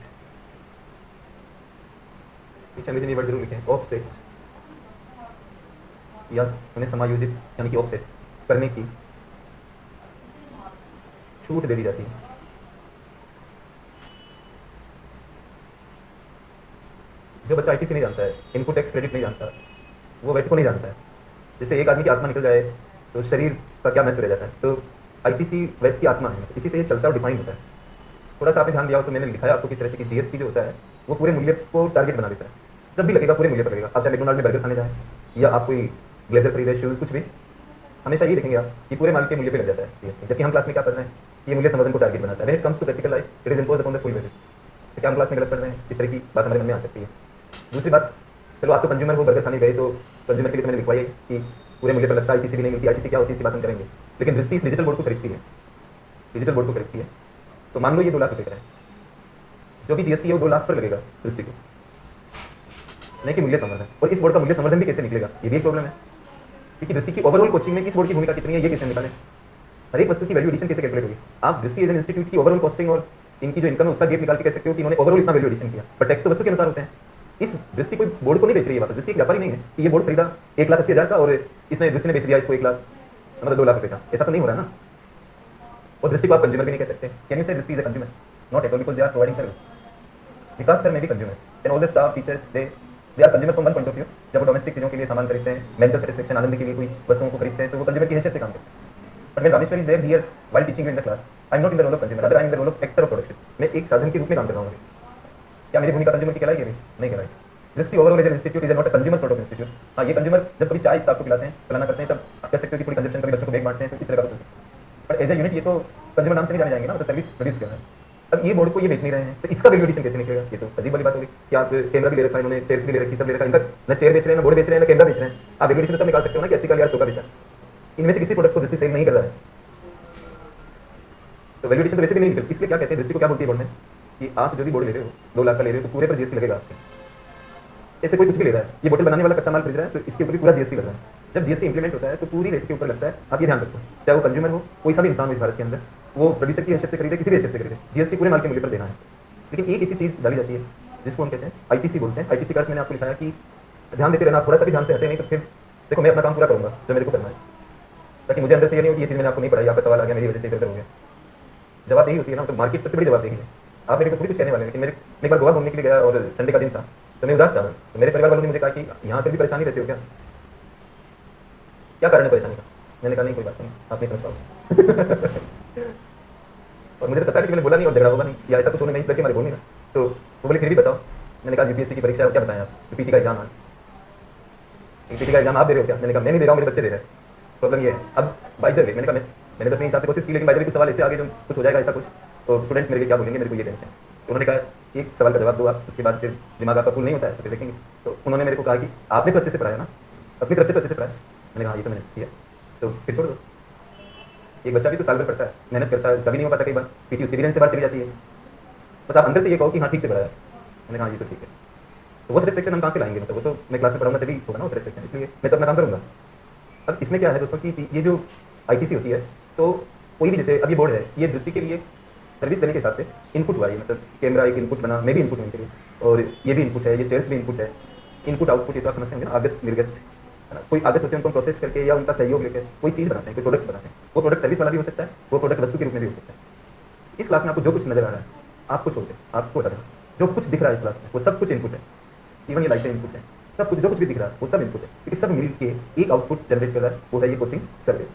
पीछे अंग्रेजी वर्ड जरूर लिखें, ऑफसेट, या उन्हें समायोजित यानी कि ऑफसेट करने की छूट दे दी जाती है। जो बच्चा आईटीसी नहीं जानता है, इनपुट टैक्स क्रेडिट नहीं जानता, वो वेट को नहीं जानता है। जैसे एक आदमी की आत्मा निकल जाए तो शरीर का क्या महत्व रह जाता है, तो आईटीसी वेट की आत्मा है, इसी से ये चलता और डिफाइन होता है। थोड़ा सा आपने ध्यान दिया हो तो मैंने लिखाया आपको किस तरह से कि जीएसटी जो होता है वो पूरे मूल्य को टारगेट बना देता है। जब भी लगेगा पूरे मूल्य पर लगेगा। आप चाहे मैकडोनाल्ड में बर्गर खाने जाए या आप कोई ब्लेजर खरीदे, शूज़, कुछ भी, हमेशा ये देखेंगे आप कि पूरे माल के मूल्य पे लग जाता है जीएसटी। जबकि हम क्लास में क्या पढ़ रहे हैं, ये मूल्य संवर्धन को टारगेट बनाता है। When it comes to practical life it is imposed upon the full value. तो क्या हम क्लास में गलत पढ़ रहे हैं? इस तरह की बात हमारे मन में आ सकती है। दूसरी बात, चलो आप तो कंज्यूमर हो, बर्गर खाने गए तो कंज्यूमर के लिए तो मैंने लिखवाई कि पूरे मूल्य पर लगता है, आईटीसी भी नहीं मिलती। आईटीसी क्या होती है इसकी बात हम करेंगे। लेकिन दृष्टि इस डिजिटल बोर्ड को खरीदती है, डिजिटल बोर्ड को खरीदती है। तो मान लो ये 2 लाख रुपये का है, जो भी जीएसटी है वो 2 लाख पर लगेगा दृष्टि को, नहीं कि मूल्य संवर्धन। और इस बोर्ड का मूल्य संवर्धन भी कैसे निकलेगा, ये भी एक प्रॉब्लम है। क्योंकि दृष्टि की ओवरऑल कोचिंग में इस बोर्ड की भूमिका कितनी है ये कैसे निकालें? हर एक वस्तु की वैल्यू एडिशन कैसे कैलकुलेट होगी? आप दृष्टि एज एन इंस्टीट्यूट की ओवरऑल कॉस्टिंग और इनकी जो इनकम है उसका गेप निकाल के कह सकते हो कि इन्होंने ओवरऑल इतना वैल्यू एडिशन किया, पर टैक्स तो वस्तु के अनुसार होते हैं। इस दृष्टि कोई बोर्ड को नहीं बेच रही है बात, दृष्टि एक व्यापारी नहीं है कि ये बोर्ड खरीदा 1,80,000 का और इसने दृष्टि ने बेच दिया इसको 1 लाख, मतलब 2 लाख रुपये का। ऐसा तो नहीं हो रहा ना। और दृष्टि को आप कंज्यूमर भी नहीं कह सकते। Can you say Drishti is a consumer? Not at all, because they are providing service. Vikas sir में भी consumer and all the staff teachers they are consumer from one point of view. जब वो डोमेस्टिक चीज़ों के लिए सामान खरीदते हैं, मेंटल सेटिस्फेक्शन, आनंद के लिए कोई वस्तुओं को खरीदते हैं, तो वो कंज्यूमर की हैसियत से काम करते हैं। But when Rameshwar is there here while teaching in the class, I am not in the role of consumer, I am in the role of actor of production. मैं एक साधन के रूप में काम कर रहा हूँ। क्या मेरी भूमिका कंज्यूमर की कहलाएगी? अभी नहीं कहलाएगी। Drishti overall as an institute is not a consumer sort of institute. हाँ, ये कंज्यूमर जब कभी चाय स्टाफ को पिलाते हैं, पिलाना करते हैं, तब आप कह सकते हो कि पूरी कंजप्शन, कभी बच्चों को बैग बांटते हैं, तो इस तरह का कुछ। बट एज ए यूनिट ये तो कंज्यूमर नाम से नहीं जाने जाएंगे ना, तो सर्विस प्रोड्यूस कर रहे हैं। अब ये बोर्ड को ये बेच नहीं रहे हैं, तो इसका वैल्यू एडिशन कैसे निकलेगा? ये तो अजीब वाली बात होगी कि आप कैमरा भी ले रखा है इन्होंने, चेयर्स भी ले रखी, सब ले रखा है, इनका न चेयर बेच रहे हैं, ना बोर्ड बेच रहे हैं, ना कैमरा बेच रहे हैं। आप वैल्यू एडिशन तब निकाल सकते हो ना कि 80 का लिया, 100 का बेचा। इनमें से किसी प्रोडक्ट को दृष्टि सेल नहीं कर रहा है, तो वैल्यू एडिशन तो वैसे भी नहीं निकलती। इसलिए क्या कहते हैं, दृष्टि को क्या बोलती है बोर्ड में कि आप जो भी बोर्ड ले रहे हो 2 लाख का ले रहे हो तो पूरे पर जीएसटी लगेगा आपके। ऐसे कोई कुछ भी ले रहा है, ये बोतल बनाने वाला कच्चा माल खरीद रहा है तो इसके ऊपर भी पूरा जीएसटी लग रहा है। जब जीएसटी इंप्लीमेंट होता है तो पूरी रेट के ऊपर लगता है। आप ये ध्यान रखो, चाहे वो कंज्यूमर हो, कोई सा भी इंसान हो इस भारत के अंदर, वो प्रोड्यूसर की हैसियत से खरीदे, किसी भी हैसियत से खरीदे, जीएसटी पूरे माल के मूल्य पर देना है। लेकिन एक ऐसी चीज़ डाली जाती है जिसको हम कहते हैं आईटीसी बोलते हैं। आईटीसी का अर्थ मैंने आपको लिखाया कि ध्यान देते रहना, थोड़ा सा भी ध्यान से हटे नहीं तो फिर देखो मैं अपना काम पूरा करूँगा जो मेरे को करना है, ताकि मुझे अंदर से ये नहीं हो कि ये चीज़ मैंने आपको नहीं पढ़ाई, आपका सवाल आ गया मेरी वजह से इधर हो गया। जवाब यही होती है ना, तो मार्केट सबसे बड़ी जवाब देगी है। आप मेरे को थोड़ी कुछ कहने वाले हैं। लेकिन मेरे एक बार गोवा घूमने के लिए गया और संडे का दिन था, तो मैं उदास था। तो मेरे परिवार वालों ने मुझे कहा कि यहाँ पर भी परेशानी रहती हो क्या कारण है परेशानी का? मैंने कहा नहीं कोई बात नहीं, आप नहीं समझ पाओ। और मुझे तो पता नहीं कि मैंने बोला नहीं और झगड़ा होगा नहीं या ऐसा कुछ होने नहीं, इस करके हमारे बोलने ना। तो वो बोले फिर भी बताओ। मैंने कहा यूपीएससी की परीक्षा क्या बताएं आप, पीटी का एग्जाम है, पीटी का एग्जाम आप दे रहे हो क्या? मैंने कहा मैं नहीं दे रहा हूँ, मेरे बच्चे दे रहे हैं। प्रॉब्लम ये है। अब बाई द वे मैंने कहा मैंने तो अपने हिसाब से कोशिश की, लेकिन बाई द वे कुछ सवाल ऐसे आगे जो कुछ हो जाएगा ऐसा कुछ, तो स्टूडेंट्स मेरे क्या बोलेंगे, मेरे को ये टेंशन। तो उन्होंने कहा एक सवाल का जवाब दो आप, उसके बाद फिर दिमाग आपका फुल नहीं होता है तो फिर देखेंगे। तो उन्होंने मेरे को कहा कि आपने तो अच्छे से पढ़ाया ना, अपनी तरफ से तो अच्छे से पढ़ाया। मैंने कहा ये तो मैंने किया, तो फिर छोड़ दो। एक बच्चा भी तो साल भर पढ़ता है, मेहनत करता है, उसका भी नहीं हो पाता कई बार, पीटी उसके भी से बाहर चली जाती है। बस आप अंदर से ये कहो कि हाँ ठीक से पढ़ाया। मैंने कहा ये तो ठीक है। तो वो सेटिस्फेक्शन हम कहाँ से लाएंगे? मतलब वो तो मैं क्लास में पढ़ाऊंगा तभी होगा ना वो सेटिस्फेक्शन, इसलिए मैं तो अपना काम करूँगा। अब इसमें क्या है दोस्तों कि ये जो आईटीसी होती है, तो कोई भी जैसे अब ये बोर्ड है, ये दृष्टि के लिए सर्विस देने के हिसाब से इनपुट हुआ है। मतलब कैमरा एक इनपुट बना, मैं भी इनपुट हूँ इनके लिए, और ये भी इनपुट है, ये चेयर्स भी इनपुट है। इनपुट आउटपुट ये तो आप समझते होंगे ना, आगत निर्गत है ना। कोई आगत होते हैं उनको प्रोसेस करके या उनका सहयोग लेकर कोई चीज़ बनाते हैं, कोई प्रोडक्ट बनाते हैं। वो प्रोडक्ट सर्विस वाला भी हो सकता है, वो प्रोडक्ट वस्तु के रूप में भी हो सकता है। इस क्लास में आपको जो कुछ नजर आ रहा है आपको छोड़ दे, आपको बता दें जो कुछ दिख रहा है इस क्लास में वो सब कुछ इनपुट है। इवन ये लाइटें इनपुट है, सब कुछ जो कुछ भी दिख रहा है वो सब इनपुट है, क्योंकि सब मिल के एक आउटपुट जनरेट कर रहा है, वो है ये कोचिंग सर्विस।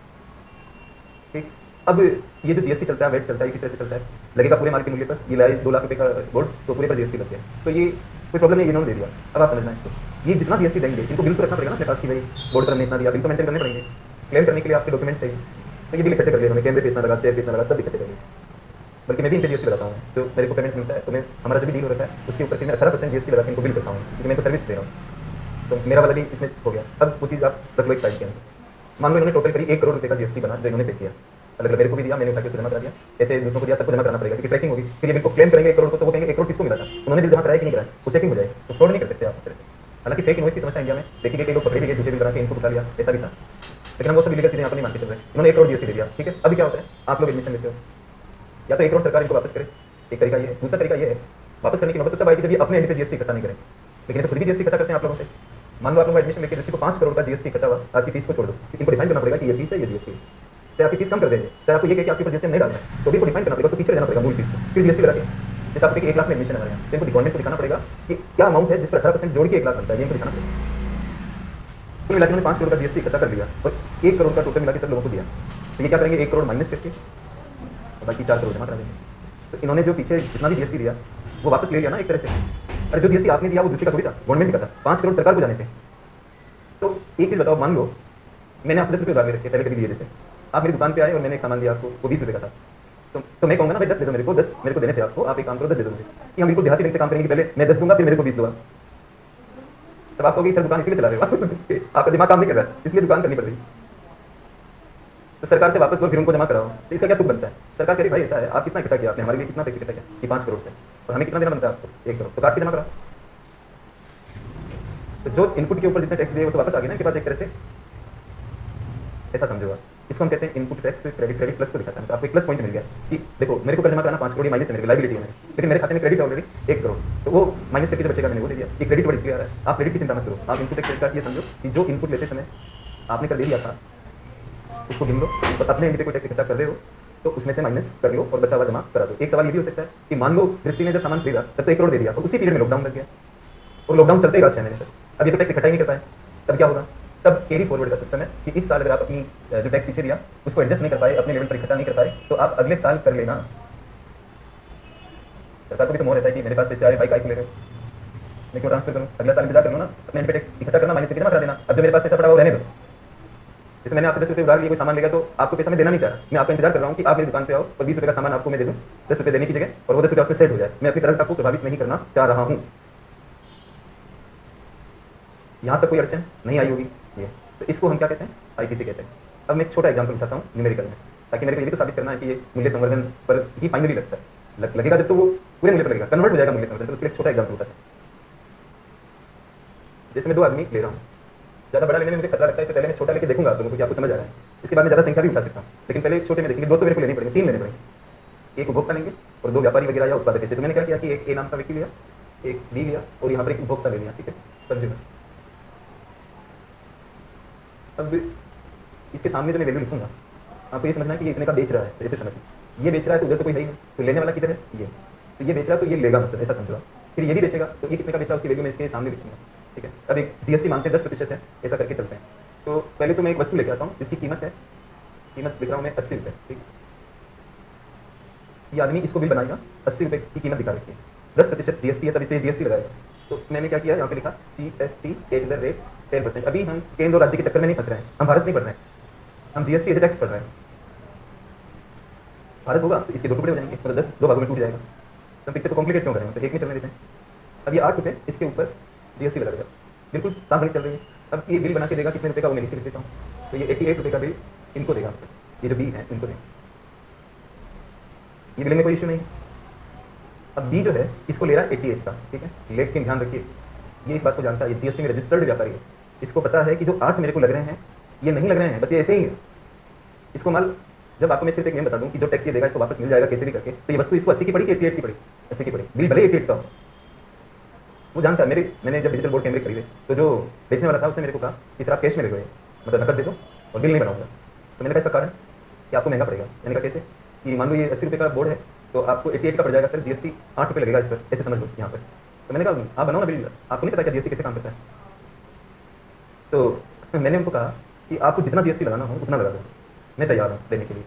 ठीक। अब ये जो जीएसटी चलता है, वेट चलता है, किस तरह से चलता है? लगेगा पूरे माल के मूल्य पर, ये लाए 2 लाख रुपये का बोर्ड, तो पूरे पर जीएसटी लग गया, तो ये कोई प्रॉब्लम नहीं, इन्होंने दे दिया। अब आप समझना इसको, ये जितना जीएसटी देंगे इनको बिल तो रखना पड़ेगा ना अपने पास कि भाई बोर्ड पर हमने इतना दिया, बिल तो मेंटेन करने पड़ेंगे। क्लेम करने के लिए आपके डॉक्यूमेंट चाहिए, तो ये बिल इकट्ठे कर लिया उन्होंने, कैमरे पे इतना लगा, चेयर पे इतना लगा, सब इकट्ठे कर लिया। बल्कि मैं भी इनके जीएसटी लगाता हूँ, तो मेरे को पेमेंट मिलता है, तो मैं हमारा जो भी डील हो रखा है उसके ऊपर मैं 18% जीएसटी लगा के इनको बिल करता हूँ, क्योंकि मैं इनको सर्विस दे रहा हूँ। तो मेरा वाला भी इसमें हो गया। अब वो चीज़ आप रख लो एक साइड के अंदर। मान लो इन्होंने टोटल करीब 1 करोड़ रुपये का जीएसटी बना जो इन्होंने पे किया, अलग अलग मेरे को भी दिया, मैंने उठा के जमा करा दिया, ऐसे दूसरों को दिया, सबको जमा करना पड़ेगा क्योंकि ट्रैकिंग होगी। फिर ये बिल को क्लेम करेंगे 1 करोड़ को, तो वो कहेंगे 1 करोड़ किसको मिला था, उन्होंने बिल जमा कराया कि नहीं कराया, वो चेकिंग हो जाएगी, तो फ्रॉड नहीं कर सकते आप इस तरह से। हालांकि फेक इनवॉइस की समस्या इंडिया में देखी गई, कई लोग पकड़े भी गए, दूसरे बिल करा के इनको उठा लिया, ऐसा भी था। लेकिन हम वो सब लीगल चीज़ें यहाँ पर नहीं मान के चल रहे। इन्होंने 1 करोड़ जीएसटी दे दिया, ठीक है। अभी क्या होता है, आप लोग एडमिशन लेते हो, या तो 1 करोड़ सरकार इनको वापस करे, एक तरीका ये है। दूसरा तरीका ये है, वापस करने की नौबत तब आएगी जब ये अपने एंड पे जीएसटी इकट्ठा नहीं करें। लेकिन तो खुद भी जीएसटी इकट्ठा करते हैं आप लोगों से। मान लो आप लोग एडमिशन लेके दृष्टि को 5 करोड़ का जीएसटी इकट्ठा हुआ, आपकी फीस को छोड़ दो, इनको डिफाइन करना पड़ेगा कि ये फीस है, ये जीएसटी है। तो आपकी फीस कम कर देंगे, तो आपको ये कि आपके ऊपर जीएसटी नहीं डालना है, तो भी को डिफाइन करना पड़ेगा, उसको पीछे देना पड़ेगा मूल फीस को, फिर जीएसटी लगा के। जैसे आपको 1 लाख में एडमिशन हमारे यहाँ, तो इनको गवर्नमेंट को दिखाना पड़ेगा कि क्या अमाउंट है जिस पर 18% जोड़ के 1 लाख बनता है, ये इनको दिखाना पड़ेगा। कुल मिला के उन्होंने 5 करोड़ का जीएसटी इकट्ठा कर लिया और 1 करोड़ का टोटल मिला के सब लोगों को दिया। तो ये क्या करेंगे, 1 करोड़ माइनस करके बाकी 4 करोड़ जमा करा देंगे। तो इन्होंने जो पीछे जितना भी जीएसटी दिया वो वापस ले लिया ना एक तरह से। अरे जो जीएसटी आपने दिया वो दूसरी का थोड़ी था, गवर्नमेंट का था, 5 करोड़ सरकार को जाने थे। तो एक चीज़ बताओ, मान लो मैंने आपसे 10 रुपये उधार ले रखे, पहले कभी दिए, जैसे आप मेरी दुकान पे आए और मैंने एक सामान दिया आपको, वो 20 रुपये का था, तो मैं कहूँगा ना भाई 10 दे दो मेरे को, 10 मेरे को देने थे आपको, आप एक काम करो 10 दे दो मुझे। कि हम बिल्कुल देहाती बैंक से काम करेंगे कि पहले मैं 10 दूंगा फिर मेरे को 20 दूंगा। तब आप कहोगे सर दुकान इसीलिए चला रहे हो आपका दिमाग काम नहीं कर रहा है, इसलिए दुकान करनी पड़ रही। तो सरकार से वापस लो फिर उनको जमा कराओ, तो इसका क्या तुक बनता है? सरकार कह रही भाई ऐसा है, आप कितना इकट्ठा किया आपने, हमारे लिए कितना पैसे इकट्ठा किया कि 5 करोड़ से, और हमें कितना देना बनता है आपको 1 करोड़, तो काट के जमा करा। तो जो इनपुट के ऊपर जितने टैक्स दिए वो तो वापस आ गए ना इनके पास एक तरह से, ऐसा समझो आप। इसको हम कहते हैं input tax credit, credit plus को दिखाता है। तो आपको एक प्लस पॉइंट मिल गया कि देखो मेरे को कर जमा कराना 5 करोड़ माइनस है, मेरे लाइबिलिटी है मेरी, लेकिन मेरे खाते में क्रेडिट ऑलरेडी 1 करोड़, तो वो माइनस करके जो बचेगा मैंने वो दे दिया। ये क्रेडिट वर्ड इसलिए आ रहा है, आप क्रेडिट की चिंता मत करो, आप इनपुट टैक्स क्रेडिट कार्ड ये समझो कि जो इनपुट लेते समय आपने कर दे दिया था उसको गिन लो, और अपने इंडिपेंडेंट टैक्स इकट्ठा कर रहे हो तो उसमें से माइनस कर लो और बचा हुआ जमा करा दो। एक सवाल ये भी हो सकता है कि मान लो दृष्टि ने जब सामान खरीदा तब तो 1 करोड़ दे दिया, और उसी पीरियड में लॉकडाउन लग गया और लॉकडाउन चलते ही रहा 6 महीने तक, अब ये तो टैक्स इकट्ठा ही नहीं कर पाए, तब क्या होगा? तब कैरी फॉरवर्ड का सिस्टम है कि इस साल अगर आप अपनी जो टैक्स पीछे दिया उसको एडजस्ट नहीं कर पाए, अपने लेवल पर इकट्ठा नहीं कर पाए, तो आप अगले साल कर लेना। सरकार को भी तो मोह रहता है कि मेरे पास पैसे आ रहे, भाई काय ले रहे हो, मैं क्यों ट्रांसफर करूँ, अगला साल इंतजार कर लो ना, अपने टैक्स इकट्ठा करना, माइनस से जमा करा देना। अब जो मेरे पास पैसा पड़ा वो रहने दो, जैसे मैंने आपसे 10 रुपये उधार लिए कोई सामान लेगा तो आपको पैसा मैं देना नहीं चाह रहा, मैं आपका इंतजार कर रहा हूँ कि आप मेरी दुकान पे आओ और 20 रुपये का सामान आपको मैं दे दूँ 10 रुपये देने की जगह, और वो 10 रुपये उसमें सेट हो जाए। मैं अपनी तरफ आपको प्रभावित नहीं करना चाह रहा हूँ। यहाँ तक कोई अड़चन नहीं आई होगी ये, तो इसको हम क्या कहते हैं? आईटीसी कहते हैं। अब मैं एक छोटा एग्जाम्पल उठाता हूँ न्यूमेरिकल में, ताकि मेरे को ये तो साबित करना है कि ये मूल्य संवर्धन पर ही फाइनली लगता है, लगेगा जब तो वो पूरे मूल्य पर लगेगा, कन्वर्ट हो जाएगा मूल्य संवर्धन। तो उसके लिए छोटा एग्जाम्पल उठाते हैं। जैसे मैं 2 आदमी ले रहा हूँ, ज़्यादा बड़ा लेने में मुझे खतरा लगता है, इससे पहले मैं छोटा लेके देखूंगा आप लोगों को कि आपको समझ आ रहा है, इसके बाद मैं ज़्यादा संख्या भी उठा सकता हूँ, लेकिन पहले छोटे में देखेंगे। 2 तो मेरे को लेने पड़ेंगे, 3 लेने पड़ेंगे, एक उपभोक्ता लेंगे और 2 व्यापारी वगैरह या उत्पादक ऐसे। तो मैंने क्या किया कि एक ए नाम का व्यक्ति लिया, एक बी लिया और यहाँ पर एक उपभोक्ता ले लिया, ठीक है, कंज्यूमर। अब इसके सामने जो मैं वैल्यू लिखूंगा आपको ये समझना है कि ये इतने का बेच रहा है, ऐसे समझिए। ये बेच रहा है तो उधर तो कोई है ही नहीं, तो लेने वाला किधर है? ये। तो ये बेच रहा है तो ये लेगा, मतलब ऐसा समझो। फिर ये भी बेचेगा तो ये कितने का बेच रहा है उसकी वैल्यू मैं इसके सामने लिखूंगा, ठीक है। अब एक जीएसटी मानते हैं 10% है, ऐसा करके चलते हैं। तो पहले तो मैं एक वस्तु लेके आता हूँ जिसकी कीमत है, कीमत लिख रहा हूँ मैं 80 रुपये, ठीक। ये आदमी इसको बिल बनाएगा, 80 रुपये की कीमत दिखा रखी है, 10% जीएसटी है, तब इस पर जीएसटी लगाएगा। तो मैंने क्या किया, यहाँ पे लिखा जीएसटी एट द रेट 10%। अभी हम केंद्र और राज्य के चक्कर में नहीं फंस रहे हैं, हम भारत नहीं पढ़ रहे हैं, हम जीएसटी एट टैक्स पढ़ रहे हैं। भारत होगा तो इसके 2 टुकड़े हो जाएंगे, मतलब 10 2 भागों में टूट जाएगा। तो पिक्चर को कॉम्प्लिकेट क्यों करें, तो एक में चलने देते हैं। अब ये 8 रुपये इसके ऊपर जीएसटी लगा देगा, बिल्कुल सावधानी चल रही है। अब ये बिल बना के देगा कितने रुपये का, वो मैं नीचे लिख देता हूँ। तो ये 88 रुपये का बिल इनको देगा, ये जो बी है इनको देगा, ये बिल में कोई इशू नहीं। अब बी जो है इसको ले रहा है 88 का, ठीक है। लेकिन ध्यान रखिए ये इस बात को जानता है, ये जीएसटी में रजिस्टर्ड व्यापारी है, इसको पता है कि जो 8 मेरे को लग रहे हैं ये नहीं लग रहे हैं, बस ये ऐसे ही है। इसको माल जब आपको मैं सिर्फ एक नेम बता दूं कि जो टैक्स ये देगा इसको वापस मिल जाएगा कैसे भी करके, तो ये वस्तु इसको 80 की पड़ी कि 88 की पड़ी? 80 की पड़ी, बिल भले 88 का हो। वो जानता है। मैंने जब डिजिटल बोर्ड कैमरे खरीदे तो जो बेचने वाला था उसने मेरे को कहा कि सर आप कैश में ले लो, मतलब नकद दे दो और बिल नहीं बनाऊंगा। तो मैंने कहा इसका कारण कि आपको महंगा पड़ेगा। मैंने कहा कैसे? कि मान लो ये 80 रुपये का बोर्ड है तो आपको 88 का पड़ जाएगा सर, जीएसटी 8 रुपये लगेगा इस पर, ऐसे समझ लो यहाँ पर। तो मैंने कहा आप बनाओ ना बिल, आपको नहीं पता क्या जीएसटी कैसे काम करता है। तो मैंने उनको कहा कि आपको जितना जीएसटी लगाना हो उतना लगा दो, मैं तैयार हूँ देने के लिए,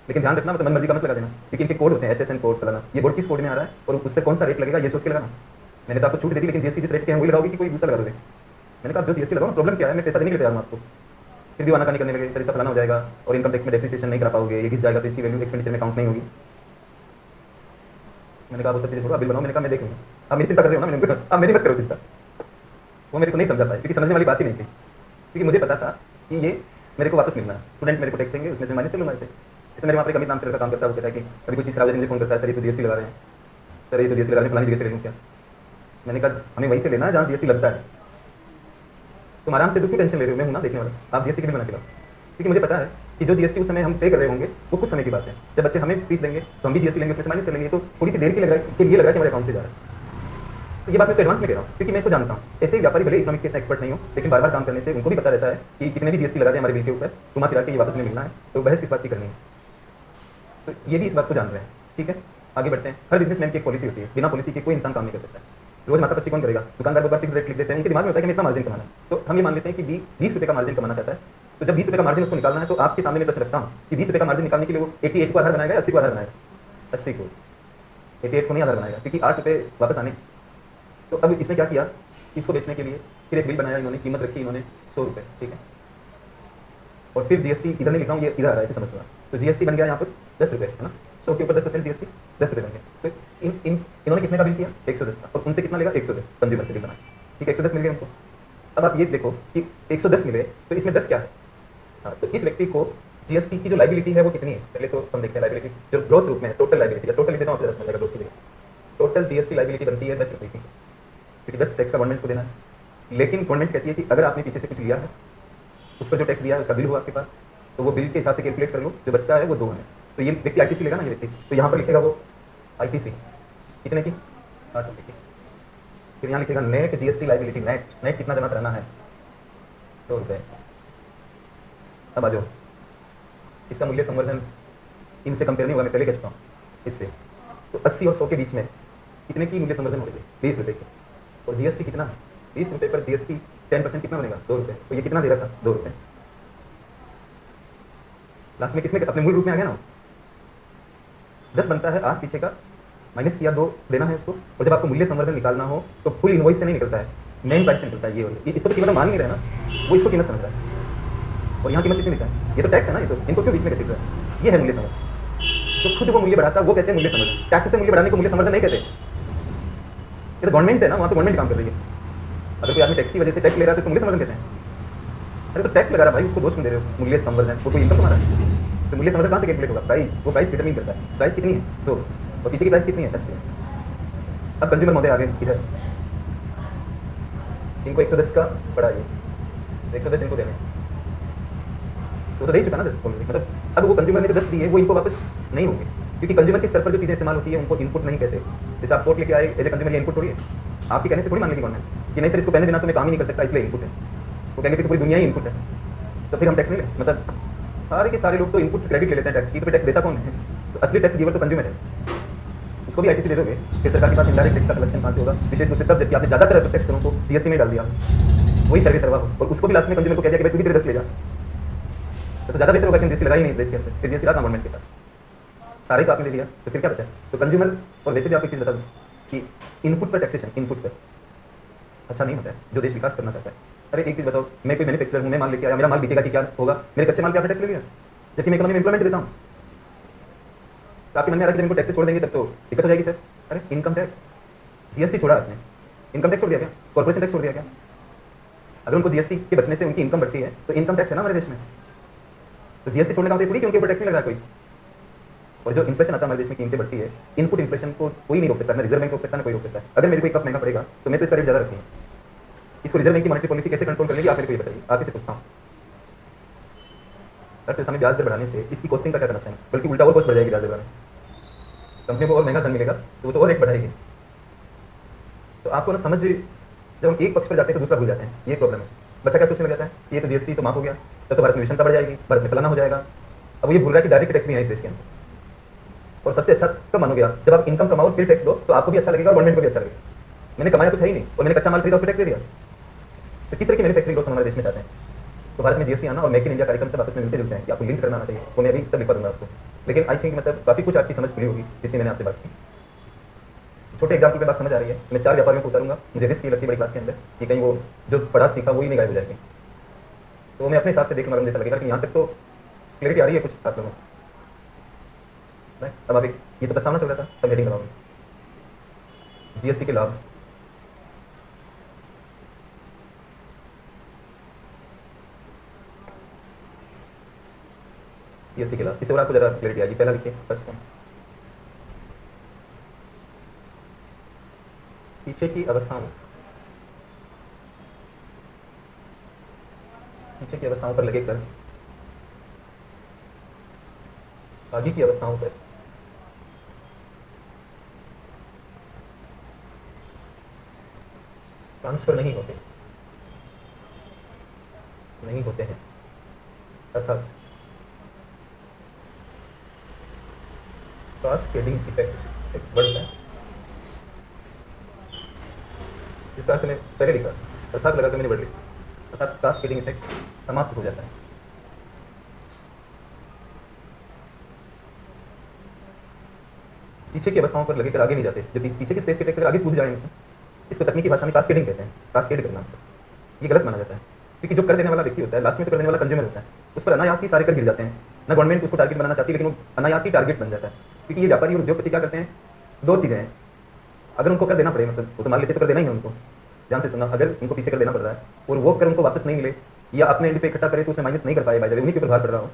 लेकिन ध्यान रखना मतलब मन मर्जी का मत लगा देना, क्योंकि इनके कोड होते हैं, HSN कोड लगाना। ये बोर्ड किस कोड में आ रहा है और उस पर कौन सा रेट लगेगा ये सोच के लगाना। मैंने तो आपको छूट दे दी, लेकिन जीएसटी जिस रेट के हैं वही लगाओगे कि कोई दूसरा लगा दोगे। मैंने कहा जो जीएसटी लगाओ ना, प्रॉब्लम क्या है, मैं पैसा देने के लिए तैयार हूँ आपको। फिर भी आनाकानी करने लगे, सर इसका फलाना हो जाएगा और इनकम टैक्स में डेप्रिसिएशन नहीं करा पाओगे, ये घिस जाएगा तो इसकी वैल्यू एक्सपेंडिचर में काउंट नहीं होगी। मैंने कहा वो सब चीज़ें छोड़ो, बिल बनाओ। मैंने कहा मैं देख लूँगा, आप मेरी चिंता कर रहे हो ना, मैंने आप मेरी मत करो चिंता। वो मेरे को नहीं समझा पाया, क्योंकि समझने वाली बात ही नहीं थी, क्योंकि मुझे पता था कि ये मेरे को वापस मिलना है। स्टूडेंट मेरे को टैक्स देंगे, उसमें से माइनस कर लूँगा ऐसे। जैसे मेरे वहाँ पर एक अमित नाम से लड़का काम करता है, वो कहता है कि कभी कोई चीज़ खराब है मुझे फोन करता है, सर ये तो जीएसटी लगा रहे हैं, सर ये तो जीएसटी लगा रहे हैं, फलानी जगह से ले लूँ क्या? मैंने कहा हमें वहीं से लेना है जहाँ जीएसटी लगता है। तुम आराम से क्यों टेंशन ले रहे हो, मैं हूँ ना देखने वाला, आप जीएसटी के बिल बना के लाओ। क्योंकि मुझे पता है कि जो जीएसटी उस समय हम पे कर रहे होंगे वो कुछ समय की बात है, जब बच्चे हमें फीस देंगे तो हम भी जीएसटी लेंगे, उसमें से माइनस कर लेंगे, तो थोड़ी सी देर की लग रहा है कि ये लग रहा है कि हमारे अकाउंट से जा रहा है। तो ये बात मैं एडवांस में कह रहा हूँ, क्योंकि मैं इसको जानता हूँ। ऐसे ही व्यापारी भले इकोनॉमिक्स के इतना एक्सपर्ट नहीं हो, लेकिन बार बार काम करने से उनको भी पता रहता है कि कितने भी जीएसटी लगा दें हमारे बिल के ऊपर, घुमा फिरा के ये वापस नहीं मिलना है, तो बहस किस बात की करनी है। तो ये भी इस बात को जान रहे हैं, ठीक है। आगे बढ़ते हैं। हर बिजनेसमैन की एक पॉलिसी होती है, बिना पॉलिसी के कोई इंसान काम नहीं कर सकता है। रोज माता पच्ची कौन करेगा? दुकानदार बार फिक्स रेट लिख देते हैं, उनके दिमाग में होता है कि मैं इतना मार्जिन कमाना है, तो हम ये मान लेते हैं कि 20 रुपये का मार्जिन कमाना चाहता है। तो जब 20 रुपये का मार्जिन उसको निकालना है, तो आपके सामने मैं प्रश्न रखता हूँ कि 20 रुपये का मार्जिन निकालने के लिए वो 88 को आधार बनाएगा, 80 को आधार बनाएगा? 80 को। 88 को नहीं आधार बनाएगा, क्योंकि 8 रुपये वापस आने। तो अब इसने क्या किया, इसको बेचने के लिए फिर एक बिल बनाया इन्होंने, कीमत रखी इन्होंने 100 रुपये, ठीक है। और फिर जीएसटी इधर नहीं लिखा हूँ, ये इधर आ रहा है, इसे समझ लो। तो जीएसटी बन गया यहाँ पर 10 रुपये, है ना। 100 के ऊपर 10% जीएसटी, 10 रुपये बन गए। तो इन्होंने कितने का बिल किया, 110 का, और उनसे कितना लेगा, 110 कंज्यूमर से बिल बना, ठीक है। 110 मिल गए उनको। अब आप ये देखो कि 110 मिले, तो इसमें 10 क्या है। हाँ, तो इस व्यक्ति को जीएसटी की जो लाइबिलिटी है वो कितनी है, पहले तो हम देखते हैं लाइबिलिटी जो ग्रोस रूप में है, टोटल लाइबिलिटी, टोटल लिख देता हूँ, 10 मिलेगा ग्रोस की। टोटल जीएसटी लाइबिलिटी बनती है 10 रुपये की, क्योंकि 10 टैक्स का गवर्नमेंट को देना है। लेकिन गवर्नमेंट कहती है कि अगर आपने पीछे से कुछ लिया है, उस पर जो टैक्स दिया है उसका बिल हुआ आपके पास, तो वो बिल के हिसाब से कैलकुलेट कर लो, जो बचता है वो 2 है। तो ये व्यक्ति आईटीसी लेगा ना, ये व्यक्ति, तो यहाँ पर लिखेगा वो आईटीसी कितने की, 8 रुपये की। फिर यहाँ लिखेगा net GST liability, net net कितना जमा कराना है, 2 रुपये। अब आ जाओ, इसका मूल्य संवर्धन इनसे कंपेयर नहीं होगा, मैं पहले कह चुका हूँ इससे। तो 80 और 100 के बीच में कितने की मूल्य संवर्धन हो रही है, 20 रुपये की। और जीएसटी कितना है, 20 रुपये पर जीएसटी 10% कितना बनेगा, 2 रुपये। तो ये कितना दे रहा था, 2 रुपये। लास्ट में किसमें अपने मूल रूप में आ गया ना, 10 बनता है, 8 पीछे का माइनस किया, 2 देना है उसको। और जब आपको मूल्य संवर्धन निकालना हो तो फुल इनवॉइस से नहीं निकलता है, मेन प्राइस से निकलता है। ये इसको तो कीमत मान नहीं रहे ना, वो इसको कीमत समझ रहा है। और यहाँ कीमत कितनी लिखा है, ये तो टैक्स है ना, ये तो इनको क्यों बीच में कैसे रहा है, ये है मूल्य संवर्धन। तो खुद वो मूल्य बढ़ाता है वो कहते हैं मूल्य संवर्धन। टैक्स से मूल्य बढ़ाने को मूल्य संवर्धन नहीं कहते, ये तो गवर्नमेंट है ना, वहाँ तो गवर्नमेंट काम कर रही है। अगर कोई आदमी टैक्स की वजह से टैक्स ले रहा है तो उसको मूल्य संवर्धन कहते हैं। अरे तो टैक्स लगा रहा भाई, उसको दोष में दे रहे हो, मूल्य संवर्धन, वो कोई इनकम कमा रहा है। तो मूल्य संवर्धन कहाँ से कैलकुलेट होगा, प्राइस, वो प्राइस डिटरमिन करता है। प्राइस कितनी है, 2, और पीछे की प्राइस कितनी है, 80। अब कंज्यूमर महोदय आ गए इधर, इनको 110 का पड़ा, ये 110 इनको देने, तो दे ही चुका ना 10 ऑलरेडी। मतलब अब वो कंज्यूमर ने जो 10 दिए वो इनको वापस नहीं होंगे, क्योंकि कंज्यूमर के स्तर पर जो चीज़ें इस्तेमाल होती है उनको इनपुट नहीं कहते। जैसे आप कोट लेके आए, एज ए कंज्यूमर ये इनपुट थोड़ी है, आपके कहने से थोड़ी मान लेगी गवर्नमेंट कि नहीं सर इसको पहने बिना तो मैं काम ही नहीं कर सकता, इसलिए इनपुट है। वो कहेंगे कि पूरी दुनिया ही इनपुट है, तो फिर हम टैक्स नहीं ले, मतलब सारे के सारे लोग तो इनपुट क्रेडिट ले लेते हैं टैक्स की, तो टैक्स देता कौन है, तो असली टैक्स गिवर तो कंज्यूमर है। उसको भी आईटीसी दे दोगे, फिर सरकार के पास इनडायरेक्ट टैक्स का कलेक्शन कहाँ से होगा, विशेष रूप से तब जबकि आपने ज़्यादातर टैक्स करों को जीएसटी में डाल दिया, वही सर्विस सर्वा हो, और उसको भी लास्ट में कंज्यूमर को कह दिया कि भाई तू भी 10 ले जा, तो ज़्यादा बेहतर होगा कि जीएसटी लगा ही नहीं देश के अंदर, फिर जीएसटी रहा गवर्नमेंट के पास, सारे तो आपने दे दिया, तो फिर क्या बचा। तो कंज्यूमर, और वैसे भी आपको एक चीज़ बता दूँ कि इनपुट पर टैक्सेशन, इनपुट पर अच्छा नहीं होता है जो देश विकास करना चाहता है। अरे एक चीज़ बताओ, मैं कोई मैन्युफैक्चरर हूँ, मैं माल लेके आया, मेरा माल बिकेगा कि क्या होगा, मेरे कच्चे माल पे आपने टैक्स ले लिया, जबकि मैं कंपनी में इंप्लॉयमेंट देता हूँ। तो आपके मन में आ रहा है कि इनको टैक्स से छोड़ देंगे तब तो दिक्कत हो जाएगी सर। अरे इनकम टैक्स, जीएसटी छोड़ा आपने, इनकम टैक्स छोड़ दिया क्या, कॉर्पोरेशन टैक्स छोड़ दिया क्या। अगर उनको जीएसटी के बचने से उनकी इनकम बढ़ती है तो इनकम टैक्स है ना हमारे देश में, तो जीएसटी छोड़ने का मतलब थोड़ी कि उनके ऊपर टैक्स नहीं लग रहा कोई। और जो इन्फ्लेशन आता है हमारे देश में, कीमतें बढ़ती है, इनपुट इन्फ्लेशन को कोई नहीं रोक सकता, ना रिजर्व बैंक रोक सकता, ना कोई रोक सकता है। अगर मेरे को एक कप महंगा पड़ेगा तो मैं तो इसका रेट ज़्यादा रखती हूँ, इसको रिजर्व बैंक की मॉनेटरी पॉलिसी कैसे कंट्रोल कर लेगी, आप मेरे को ये बताइए, आप इसे पूछता हूँ। अर्थव्यवस्था में ब्याज दर बढ़ाने से इसकी कॉस्टिंग का क्या करना चाहिए, बल्कि उल्टा और कॉस्ट बढ़ जाएगी ब्याज दर बढ़ाने, कंपनी को और महंगा धन मिलेगा तो वो तो और रेट बढ़ाएगी। तो आपको ना समझ, जब हम एक पक्ष पर जाते हैं तो दूसरा भूल जाते हैं, ये प्रॉब्लम है। बच्चा क्या सोचने लग जाता है, ये तो जीएसटी तो माफ हो गया, तो भारत में विषमता बढ़ जाएगी, भारत में फलाना हो जाएगा। अब ये भूल रहा है कि डायरेक्ट टैक्स भी है इस देश के अंदर। और सबसे अच्छा कब मानोगे आप, जब आप इनकम कमाओ फिर टैक्स दो, तो आपको भी अच्छा लगेगा और गवर्नमेंट को भी अच्छा लगेगा। मैंने कमाया कुछ है ही नहीं और मैंने कच्चा माल खरीदा, उस पर टैक्स दे दिया, तो किस तरह की मैन्युफैक्चरिंग ग्रोथ हमारे देश में चाहते हैं। तो भारत में जीएसटी आना और मेक इन इंडिया कार्यक्रम से आपस में मिलते जुलते हैं कि आपको लिंक करना आना चाहिए, वो मैं अभी सब लिखवा दूंगा आपको। लेकिन आई थिंक मतलब काफ़ी कुछ आपकी समझ खुली होगी जितनी मैंने आपसे बात की। छोटे एग्जाम्पल पे बात समझ आ रही है, मैं 4 व्यापारियों को उतारूंगा, मुझे रिस्क ये लगती है बड़ी क्लास के अंदर कि कहीं वो जो पढ़ा सीखा वही नहीं गायब हो जाएगी। तो मैं अपने हिसाब से देखूंगा, जैसा लगेगा कि यहाँ तक तो क्लियरिटी आ रही है कुछ आप लोगों को। अब आप ये तो प्रस्तावना चल रहा था, तब हेडिंग लगाओगे जीएसटी के लाभ। जीएसटी के लाभ, इससे और आपको ज़्यादा क्लियरिटी आएगी। पहला लिखिए फर्स्ट पॉइंट, पीछे की अवस्थाओं, पीछे की अवस्थाओं पर लगे कर आगे की अवस्थाओं पर ट्रांसफर नहीं होते हैं, अर्थात कास्केडिंग इफेक्ट एक वर्ड है जिसका अर्थ मैंने पहले लिखा, अर्थात लगा के मैंने वर्ड लिखा, अर्थात कास्केडिंग इफेक्ट समाप्त हो जाता है। पीछे की अवस्थाओं पर लगेकर आगे नहीं जाते, जबकि पीछे की स्टेज के टैक्स अगर आगे कूद जाए इसको तकनीकी भाषा में कास्केडिंग कहते हैं, कास्केड करना। ये गलत माना जाता है, क्योंकि जो कर देने वाला व्यक्ति होता है लास्ट में तो कर देने वाला कंज्यूमर होता है, उस पर अनायास ही सारे कर गिर जाते हैं। ना गवर्नमेंट उसको टारगेट बनाना चाहती है, लेकिन वो अनायास ही टारगेट बन जाता है, क्योंकि ये व्यापारी और उद्योगपति क्या करते हैं, दो चीज़ें हैं। अगर उनको कर देना पड़े, मतलब वो तो मान लेते तो कर देना ही है उनको, ध्यान से सुनना, अगर उनको पीछे कर देना पड़ रहा है और वो कर उनको वापस नहीं मिले या अपने एंड पे इकट्ठा करे तो उसमें माइनस नहीं कर पाए, भाई उन्हीं के ऊपर भार पड़ रहा हो,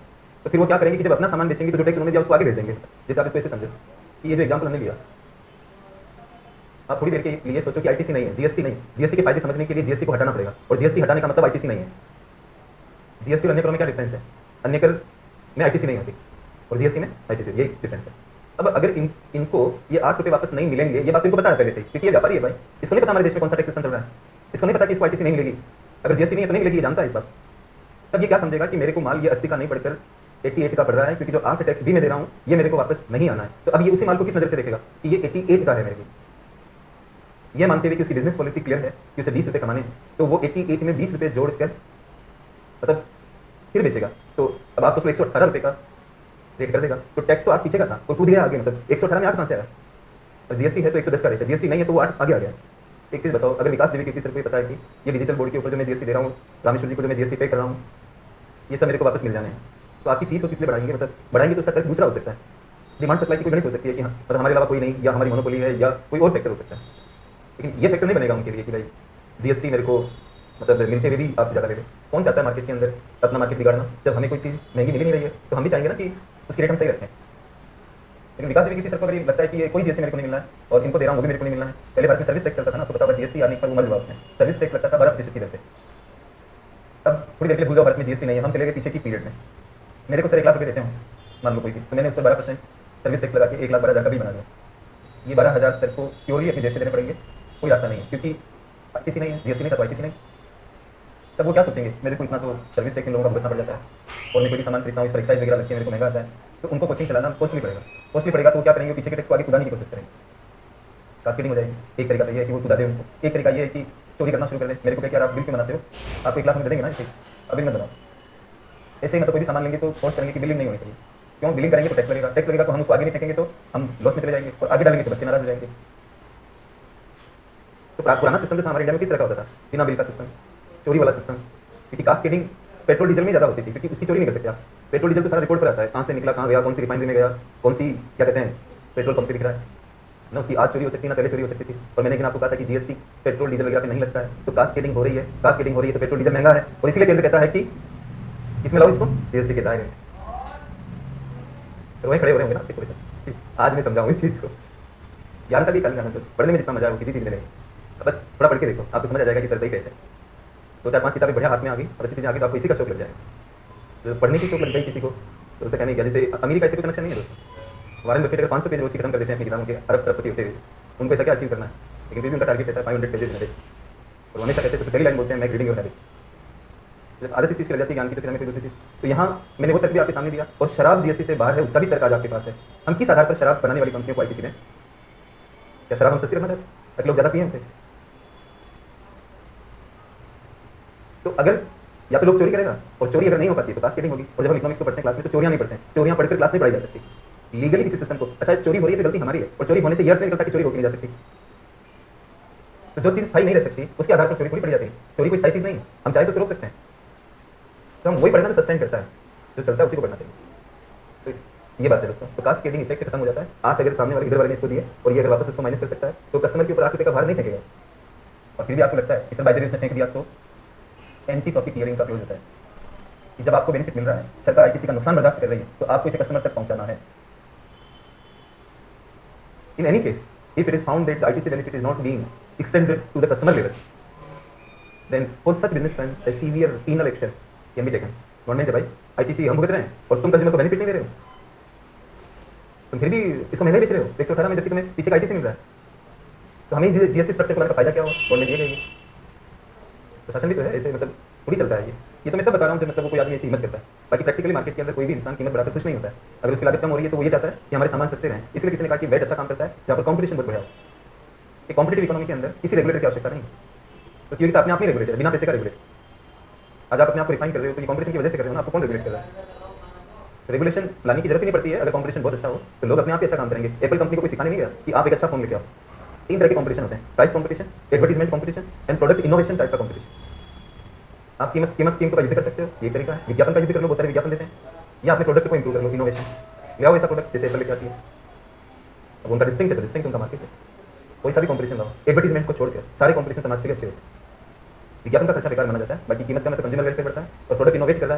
तो फिर वो क्या करेंगे कि जब अपना सामान बेचेंगे तो जो टैक्स उन्होंने दिया उसको आगे भेज देंगे। जैसे आप इसको ऐसे समझो कि ये जो एग्जाम्पल हमने लिया, आप थोड़ी देर के लिए सोचो कि आईटीसी नहीं है, जीएसटी नहीं, जीएसटी के फायदे समझने के लिए जीएसटी को हटाना पड़ेगा, और जीएसटी हटाने का मतलब आईटीसी नहीं है। जीएसटी और अन्य करों में क्या डिफरेंस है? अन्य कर में आईटीसी नहीं होती और जीएसटी में आईटीसी, यही डिफरेंस है। अब अगर इनको ये 8 रुपये वापस नहीं मिलेंगे, ये बात इनको पता है पहले से, क्योंकि ये व्यापारी है भाई, इसको नहीं पता हमारे देश में कौन सा टैक्स सिस्टम चल रहा है, इसको नहीं पता कि इसको आईटीसी नहीं मिलेगी, अगर जीएसटी नहीं है तो नहीं मिलेगी, ये जानता है इस बात। तब ये क्या समझेगा कि मेरे को माल ये 80 का नहीं पड़कर 88 का पड़ रहा है, क्योंकि जो 8 टैक्स भी मैं दे रहा हूँ ये मेरे को वापस नहीं आना है। तो अब ये उसी माल को किस नज़र से देखेगा कि ये 88 का है मेरे को, ये मानते हुए कि उसकी बिजनेस पॉलिसी क्लियर है कि उसे 20 रुपये कमाने हैं, तो वो 88 में 20 रुपये जोड़कर मतलब फिर बेचेगा। तो अब आप सोच लो 118 रुपये का रेट कर देगा, तो टैक्स तो 8 पीछे का था और कूद गया आगे, मतलब 118 में 8 कहाँ से आया? और जीएसटी है तो 110 का रेट है, जीएसटी नहीं है तो वो 8 आगे आ गया। एक चीज़ बताओ, अगर विकास देवी के सर को पता है कि ये डिजिटल बोर्ड के ऊपर जो मैं जीएसटी दे रहा हूँ, रामेश्वर जी को जो मैं जीएसटी पे कर रहा हूँ, ये सब मेरे को वापस मिल जाने हैं, तो आपकी फीस को किस लिए बढ़ाएंगे? मतलब बढ़ाएंगे तो उसका तर्क दूसरा हो सकता है, डिमांड सप्लाई की कोई गणित हो सकती है कि हाँ मतलब हमारे अलावा कोई नहीं, या हमारी मोनोपोली है, या कोई और फैक्टर हो सकता है, लेकिन ये फैक्टर नहीं बनेगा उनके लिए कि भाई जीएसटी मेरे को मतलब मिलते हुए भी आपसे ज़्यादा ले लें। कौन चाहता है मार्केट के अंदर अपना मार्केट बिगाड़ना? जब हमें कोई चीज़ महंगी मिल नहीं रही है तो हम भी चाहेंगे ना कि उसकी रेट हम सही रखें। लेकिन विकास देवी की सर को अगर लगता है कि ये कोई जीएसटी मेरे को नहीं मिलना है और इनको दे रहा हूँ वो भी मेरे को नहीं मिलना है। पहले भारत में सर्विस टैक्स चलता था ना, आपको पता होगा, जीएसटी आने पर वो मर हुआ उसमें, सर्विस टैक्स लगता था 12% की दर से। अब थोड़ी देर के लिए भूल जाओ भारत में जीएसटी नहीं है, हम चले गए पीछे की पीरियड में, मेरे को सर 1 लाख रुपये देते हैं मान लो कोई भी, तो मैंने उस पर 12% सर्विस टैक्स लगा के 1,12,000 का भी बना दिया। ये 12,000 सर को प्योरली अपनी जेब से देने पड़ेंगे, कोई रास्ता नहीं है, क्योंकि आईटीसी नहीं है, जीएसटी नहीं था तो आईटीसी नहीं। तब वो क्या सोचेंगे, मेरे को इतना तो सर्विस टैक्स इन लोगों का भुगतना पड़ जाता है, और मैं कोई भी सामान खरीदता हूँ इस पर एक्साइज वगैरह लगती है, मेरे को महंगा आता है, तो उनको कोचिंग चलाना कॉस्टली पड़ेगा। कॉस्टली पड़ेगा तो वो क्या करेंगे, पीछे के टैक्स को आगे कुदाने की कोशिश करेंगे, कास्केडिंग हो जाएगी। एक तरीका तो ये है कि वो कुदा दे उनको, एक तरीका ये है कि चोरी करना शुरू कर दे, मेरे को क्या आप बिल क्यों बनाते हो, आपको 1 लाख में दे देंगे ना इसे, अब बिल मत बनाओ। ऐसे ही मतलब कोई भी सामान लेंगे तो फोर्स करेंगे कि बिलिंग नहीं होनी चाहिए, क्यों? बिलिंग करेंगे तो टैक्स लगेगा, टैक्स लगेगा तो हम उसको आगे नहीं फेंकेंगे तो हम लॉस में चले जाएंगे, और आगे डालेंगे तो बच्चे नाराज हो जाएंगे। तो पुराना सिस्टम जो था हमारे इंडिया में किस तरह का होता था, बिना बिल का सिस्टम, चोरी वाला सिस्टम, क्योंकि कास्केडिंग पेट्रोल डीजल में ज़्यादा होती थी, क्योंकि उसकी चोरी नहीं कर सकते आप। पेट्रोल डीजल तो सारा रिपोर्ट पर आता है, कहाँ से निकला, कहाँ गया, कौन सी रिफाइनरी में गया, कौन सी क्या कहते हैं पेट्रोल पंप पे दिख रहा है ना, उसकी आज चोरी हो सकती है ना पहले चोरी हो सकती थी। और मैंने आपको कहा था कि जीएसटी पेट्रोल डीजल वगैरह पे नहीं लगता है, तो कास्केडिंग हो रही है, कास्केडिंग हो रही है तो पेट्रोल डीजल महंगा है, और इसलिए केंद्र कहता है कि इसमें लाओ इसको जीएसटी के दायरे में। तो वहीं खड़े हो रहे होंगे ना, आज मैं समझाऊँ इस चीज़ को, ज्ञान का भी कल जाना, तो पढ़ने में जितना मजा है वो किसी चीज़ में नहीं, बस थोड़ा पढ़ के देखो आपको समझ आ जाएगा कि सर सही कहते हैं। 2-4-5 किताबें बढ़िया हाथ में आ गई और अच्छी चीज़ें आ गई तो आपको इसी का शौक लग जाएगा। तो पढ़ने की शौक लग गई किसी को तो उसे कहने क्या, जैसे अमीरी का इससे कोई कनेक्शन नहीं है दोस्तों। वारेन बफेट अगर 500 पेज रोज खत्म कर देते हैं अपनी किताबों के अरबपति होते हुए, उनको ऐसा क्या अचीव करना है, लेकिन फिर भी उनका टारगेट रहता है 500 पेजेज में दे, और हमेशा कहते हैं सबसे पहली लाइन बोलते हैं मैं रीडिंग योर हैबिट। जब आदत इस चीज़ की लग जाती है ज्ञान की तो फिर हमें कोई दूसरी चीज़। तो यहाँ मैंने वो तर्क भी आपके सामने दिया, और शराब जीएसटी से बाहर है उसका भी तर्क आज आपके पास है। हम किस आधार पर शराब बनाने वाली कंपनियों को आईटीसी दें? क्या शराब हम सस्ती रखना चाहते ताकि लोग ज़्यादा पिए हमसे? तो अगर या तो लोग चोरी करेगा, और चोरी अगर नहीं हो पाती तो कास्केडिंग होगी, और जब हम इकोनॉमिक्स को पढ़ते हैं क्लास में तो चोरियां नहीं पढ़ते हैं, चोरियां पढ़कर क्लास में पढ़ाई जा सकती है लीगली किसी सिस्टम को। अच्छा चोरी हो रही है तो गलती हमारी है, और चोरी होने से यह अर्थ नहीं निकलता कि चोरी रोकी नहीं जा सकती। तो जो चीज़ स्थायी नहीं रह सकती उसके आधार पर चोरी थोड़ी पड़ जाती है, चोरी कोई स्थायी चीज़ नहीं है, हम चाहे तो उसे रोक सकते हैं। तो हम वही पढ़ना जो सस्टेन करता है, जो चलता है उसी को पढ़ना चाहिए। तो ये बात है दोस्तों, तो कास्केडिंग इफेक्ट खत्म हो जाता है। 8 अगर सामने वाले इधर वाले ने इसको दिए और ये अगर वापस उसको माइनस कर सकता है तो कस्टमर के ऊपर 8 रुपये का भार नहीं फेंकेगा। और फिर भी आपको लगता है इस बाय द वे उसने फेंक दिया, तो एंटी प्रॉफिट हियरिंग का प्रयोग होता है कि जब आपको बेनिफिट मिल रहा है, सरकार आईटीसी का नुकसान बर्दाश्त कर रही है, तो आपको इसे कस्टमर तक पहुंचाना है। In any case, if it is found that the ITC benefit is not being extended to the customer level, then for such businessmen a severe penal action can be taken. Government है भाई, ITC हम भुगत रहे हैं और तुम consumer को benefit नहीं दे रहे हो, तुम फिर भी इसको महंगा बेच रहे हो 118 में, जबकि तुम्हें पीछे का आईटीसी मिल रहा है। तो हमें जीएसटी स्ट्रक्चर को लाने का फायदा क्या हो? गवर्नमेंट ये कहेगी। तो शासन भी तो है ऐसे, मतलब थोड़ी चलता है ये तो मैं तब बता रहा हूँ जब मतलब वो कोई आदमी ऐसी हिम्मत करता है। बाकी प्रैक्टिकली मार्केट के अंदर कोई भी इंसान कीमत बढ़ाकर खुश नहीं होता है। अगर उसकी लागत कम हो रही है तो वो ये चाहता है कि हमारे सामान सस्ते रहें। इसलिए किसी ने कहा कि वेट अच्छा काम करता है जहाँ पर कॉम्पिटिशन बहुत बढ़िया हो। एक कॉम्पिटेटिव इकोनॉमी के अंदर किसी रेगुलेटर की आवश्यकता नहीं, तो क्योंकि अपने आप नहीं रेगुलेटर, बिना पैसे का रेगुलेट। आज आप अपने आप को रिफाइन कर रहे हो तो ये कॉम्पिटिशन की वजह से कर रहे हो ना, आपको कौन रेगुलेट कर रहा है? रेगुलेशन लाने की जरूरत ही नहीं पड़ती है। अगर कंपटीशन बहुत अच्छा हो तो लोग अपने आप ही अच्छा काम करेंगे। एप्पल कंपनी को कोई सिखाने नहीं गया कि आप एक अच्छा फोन लेके आओ। 3 तरह के कंपटीशन होते हैं, price competition, advertisement competition and product innovation type का कंपटीशन। आप कीमत का युद्ध कर सकते हो, ये तरीका है। विज्ञापन का युद्ध कर लो, बहुत सारे विज्ञापन देते हैं, या अपने प्रोडक्ट को इंप्रूव कर लो, इनोवेशन ले आओ ऐसा प्रोडक्ट जैसे एप्पल लेके आती है। अब उनका डिस्टिंक्ट है तो डिस्टिंक्ट उनका मार्केट है। कोई सा भी कंपटीशन लाओ, एडवर्टीजमेंट को छोड़कर सारे कंपटीशन समाज के लिए अच्छे होते हैं। विज्ञापन का खर्चा बेकार माना जाता है, बाकी कीमत का मतलब कंज्यूमर वेलफेयर बढ़ता है और प्रोडक्ट इनोवेट कर रहा है।